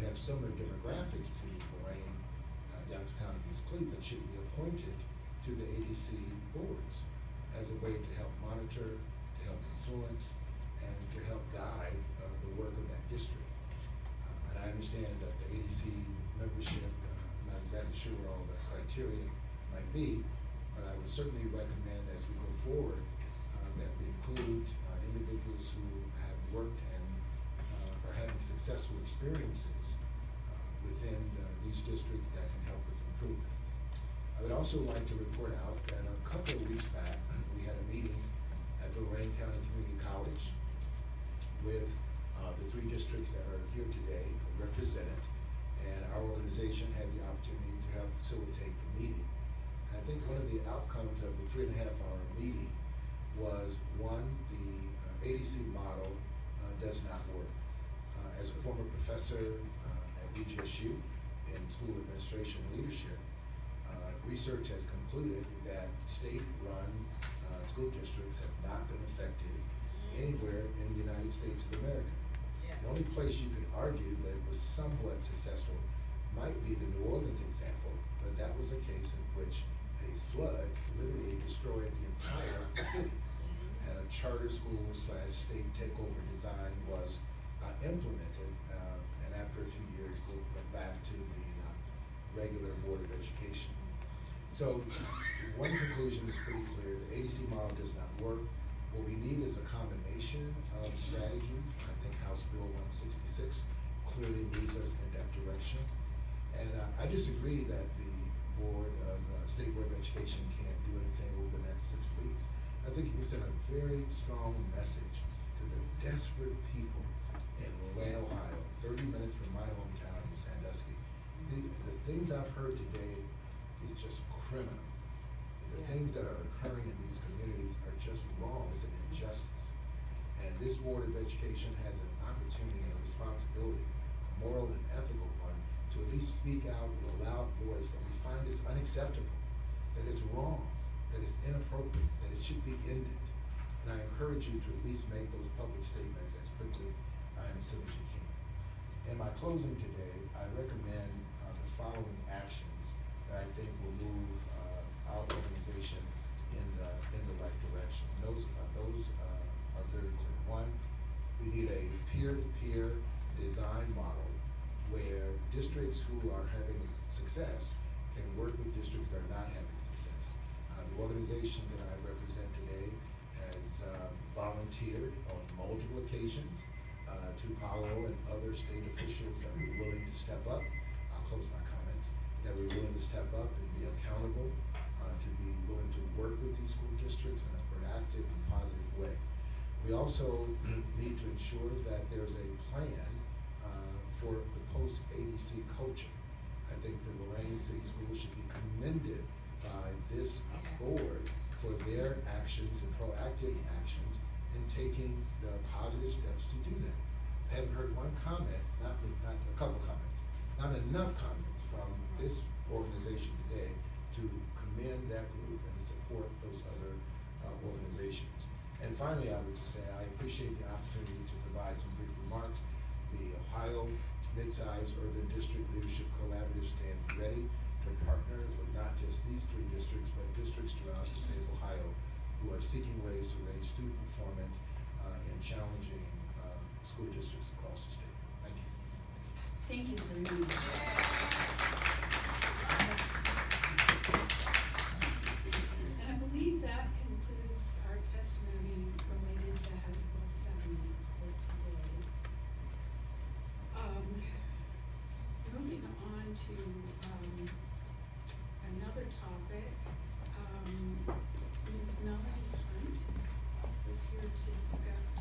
have similar demographics to Lorain, Youngstown, and East Cleveland should be appointed to the ADC boards as a way to help monitor, to help influence, and to help guide the work of that district. And I understand that the ADC membership, I'm not exactly sure what all the criteria might be, but I would certainly recommend as we go forward that we include individuals who have worked and are having successful experiences within these districts that can help with improvement. I would also like to report out that a couple of weeks back, we had a meeting at the Lorain County Community College with the 3 districts that are here today represented, and our organization had the opportunity to help facilitate the meeting. And I think one of the outcomes of the 3.5-hour meeting was, one, the ADC model does not work. As a former professor at BGSU in school administration and leadership, research has concluded that state-run school districts have not been effective anywhere in the United States of America. Yes. The only place you could argue that it was somewhat successful might be the New Orleans example, but that was a case in which a flood literally destroyed the entire city. And a charter school / state takeover design was implemented, and after a few years went back to the regular Board of Education. So one conclusion is pretty clear: the ADC model does not work. What we need is a combination of strategies. I think House Bill 166 clearly moves us in that direction. And I disagree that the State Board of Education can't do anything over the next 6 weeks. I think you can send a very strong message to the desperate people in Lorain, Ohio, 30 minutes from my hometown in Sandusky. The things I've heard today is just criminal. The things that are occurring in these communities are just wrong. It's an injustice. And this Board of Education has an opportunity and a responsibility, a moral and ethical one, to at least speak out with a loud voice that we find this unacceptable, that it's wrong, that it's inappropriate, that it should be ended. And I encourage you to at least make those public statements as quickly and as soon as you can. In my closing today, I recommend the following actions that I think will move our organization in the right direction. And those are very clear. One, we need a peer-to-peer design model where districts who are having success can work with districts that are not having success. The organization that I represent today has volunteered on multiple occasions to Powell and other state officials that were willing to step up. I'll close my comments. That we're willing to step up and be accountable, to be willing to work with these school districts in a productive and positive way. We also need to ensure that there's a plan for the post-ADC culture. I think the Lorain City Schools should be commended by this board for their actions and proactive actions in taking the positive steps to do that. I haven't heard one comment, not a couple comments, not enough comments from this organization today to commend that group and to support those other organizations. And finally, I would just say I appreciate the opportunity to provide some brief remarks. The Ohio Mid-Size Urban District Leadership Collaborative stands ready to partner with not just these 3 districts, but districts throughout the state of Ohio who are seeking ways to raise student performance in challenging school districts across the state. Thank you. Thank you very much. And I believe that concludes our testimony related to House Bill 70 for today. Moving on to another topic, Ms. Melanie Hunt is here to discuss